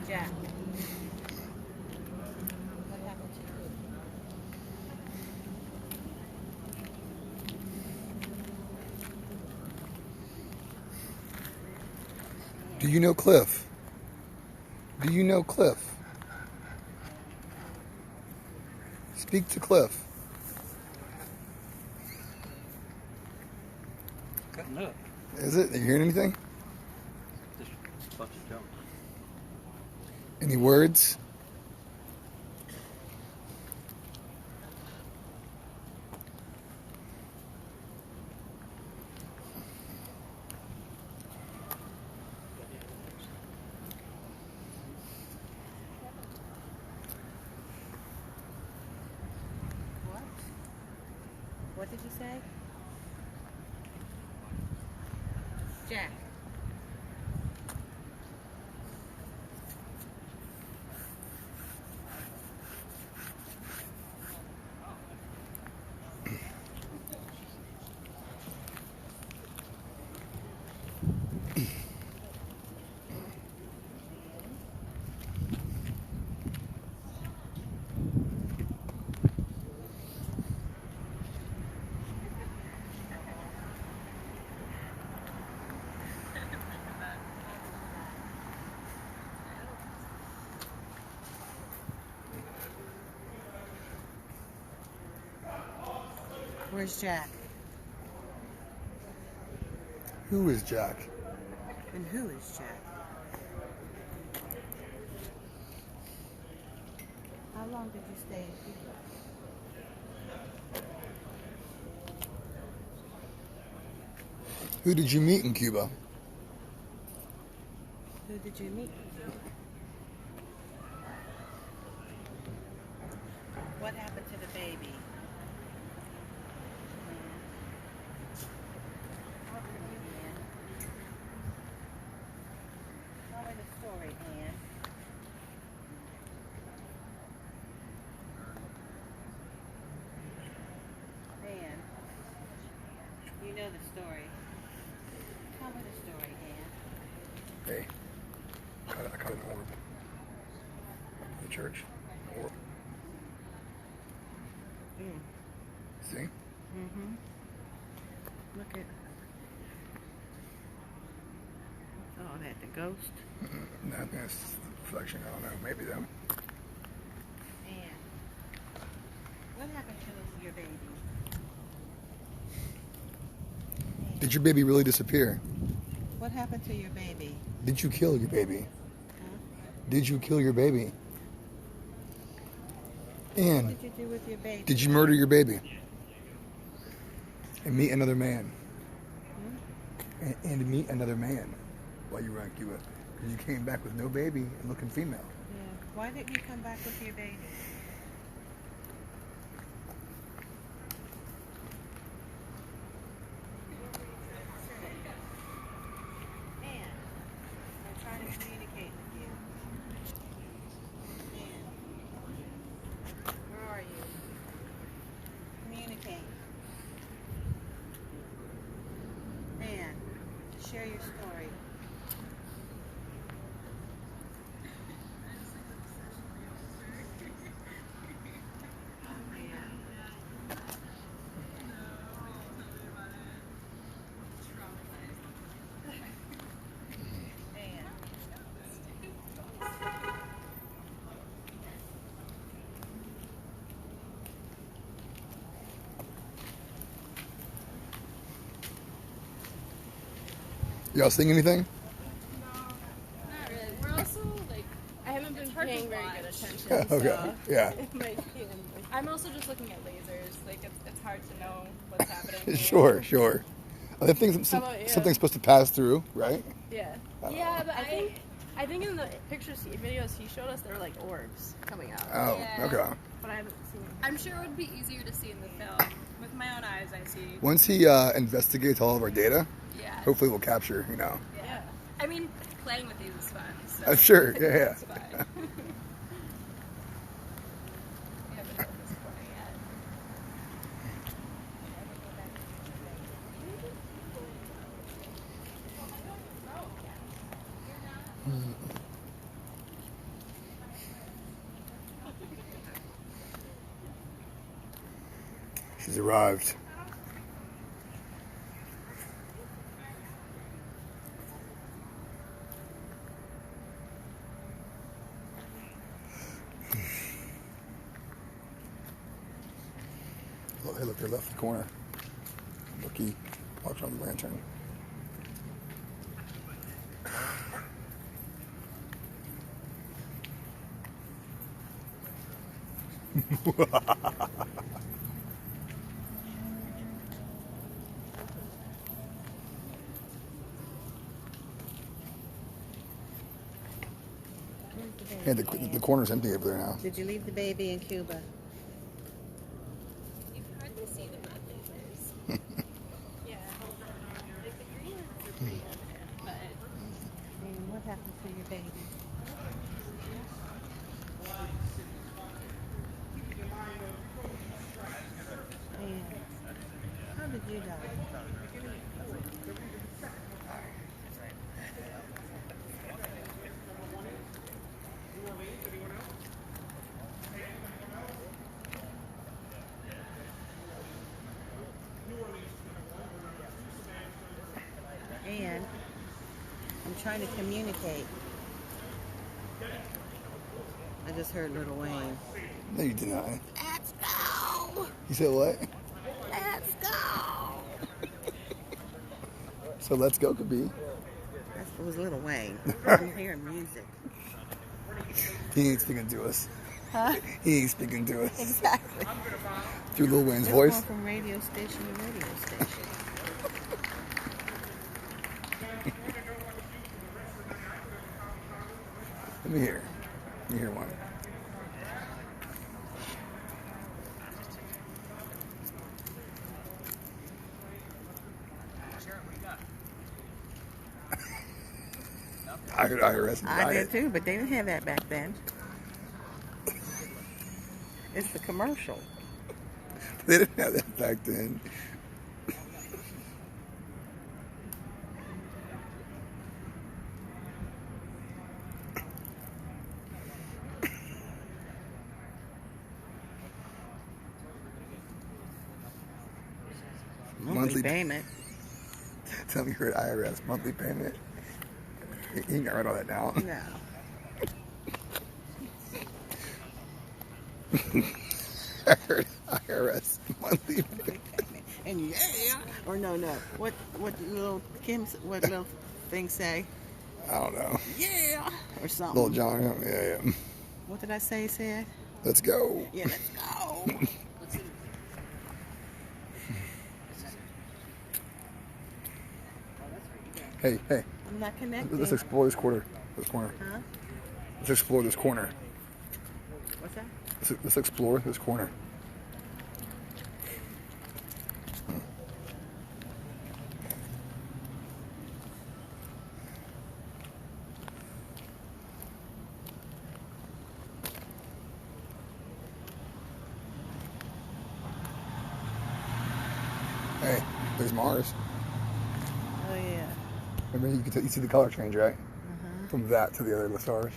Jack. What happened to you? Do you know Cliff? Do you know Cliff? Speak to Cliff. Cutting up. Is it? Are you hearing anything? Just a bunch of junk. Any words? What? What did you say? Jack. Where's Jack? Who is Jack? And who is Jack? How long did you stay in Cuba? Who did you meet in Cuba? Who did you meet? What happened to the baby? How could you, Ann? Tell me the story, Ann. Ann, you know the story. Tell me the story, Ann. Hey, I caught an orb. The church. Orb. See? Mm-hmm. Look at call that? The ghost? No, I think that's reflection. I don't know. Maybe though. And what happened to your baby? Did your baby really disappear? What happened to your baby? Did you kill your baby? Huh? Did you kill your baby? And What did you do with your baby? did you murder your baby? And meet another man? And meet another man while you were on Cuba? Because you came back with no baby and looking female. Yeah. Why didn't you come back with your baby? Ann, I'm trying to communicate with you. Ann, where are you? Communicate. Ann, share your story. Y'all sing anything? Not really. We're also like, I haven't been paying very good attention. Okay. So Yeah. it might be I'm also just looking at lasers. Like it's hard to know what's happening. Here. Sure. I think How about you? something's supposed to pass through, right? Yeah. Yeah, but I think in the videos he showed us, there were like orbs coming out. Oh, Yeah. okay. But I haven't seen. I'm sure it would be easier to see in the film. With my own eyes, I see. Once he investigates all of our data, Yeah. hopefully we'll capture, Yeah. I mean, playing with these is fun. So Sure, yeah. It's fine. We haven't done this before yet. She's arrived. Hey, look, they left the corner. Look, he walks around the lantern. Hey, the corner's empty over there now. Did you leave the baby in Cuba? You can hardly see the red lasers. Yeah. Like the green ones are pretty evident, but And what happened to your baby? And how did you die? And I'm trying to communicate. I just heard Little Wayne. No, you did not. Let's go! You said what? Let's go! So let's go could be. That was Little Wayne. I'm hearing music. He ain't speaking to us. Huh? He ain't speaking to us. Exactly. Through Lil Wayne's It's voice. going from radio station to radio station. Let me hear. Let me hear one. I heard IRS and I Riot. did too, but they didn't have that back then. It's the commercial. They didn't have that back then. Monthly payment. Tell me you're at IRS monthly payment. You can write all that down. No. IRS monthly. And yeah, or no. What little thing say? I don't know. Yeah, or something. Little John. Yeah. What did I say? He said. Let's go. Yeah, let's go. Hey. I'm not connected. Let's explore this corner. Huh? Let's explore this corner. What's that? Let's explore this corner. Hey, there's Mars. Oh yeah. Remember, you see the color change, right? From that to the other stars.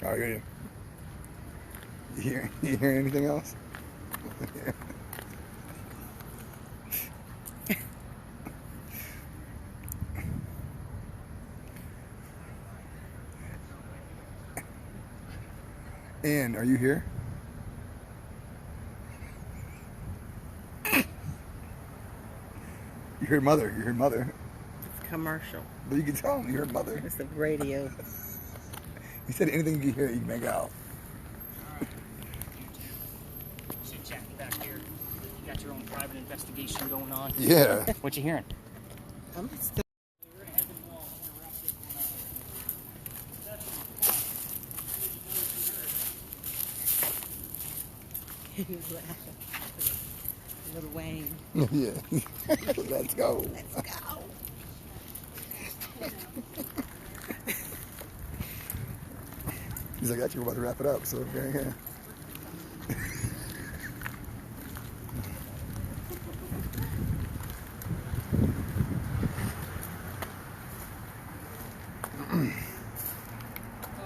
Oh, you hear anything else? Ann, are you here? You heard mother. It's commercial. But you can tell him you heard mother. It's the radio. He said anything you hear, you can make out. Chit chatting back here. You got your own private investigation going on. Yeah. What you hearing? I'm still. He was laughing. Little Wayne. Yeah. Let's go. Let's go. He's like, actually, we're about to wrap it up, so yeah.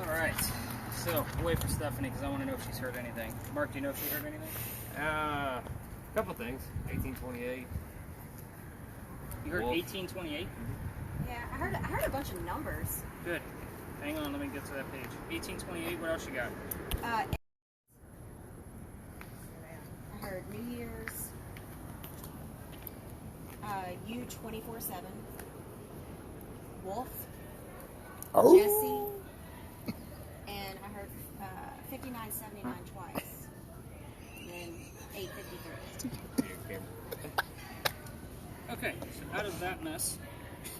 Alright, so I'll wait for Stephanie because I want to know if she's heard anything. Mark, do you know if she heard anything? A couple things. 1828. You heard Wolf. 1828? Yeah, I heard a bunch of numbers. Good. Hang on, let me get to that page. 1828, what else you got? I heard New Year's, you 24/7, Wolf, Oh. Jesse, and I heard 5979 twice, and then 853. Okay, so out of that mess,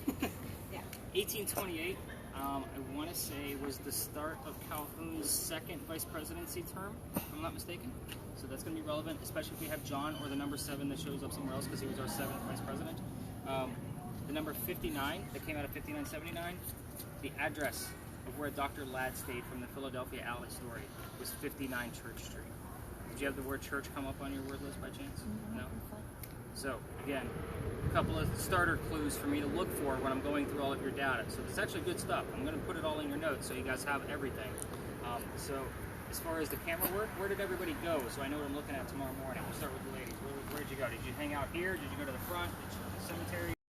Yeah. 1828, I want to say was the start of Calhoun's second vice presidency term, if I'm not mistaken. So that's going to be relevant, especially if we have John or the number 7 that shows up somewhere else because he was our 7th vice president. The number 59 that came out of 5979, the address of where Dr. Ladd stayed from the Philadelphia Alley story was 59 Church Street. Did you have the word church come up on your word list by chance? No? So, again, a couple of starter clues for me to look for when I'm going through all of your data. So it's actually good stuff. I'm going to put it all in your notes so you guys have everything. So as far as the camera work, where did everybody go? So I know what I'm looking at tomorrow morning. We'll start with the ladies. Where did you go? Did you hang out here? Did you go to the front? Did you go to the cemetery?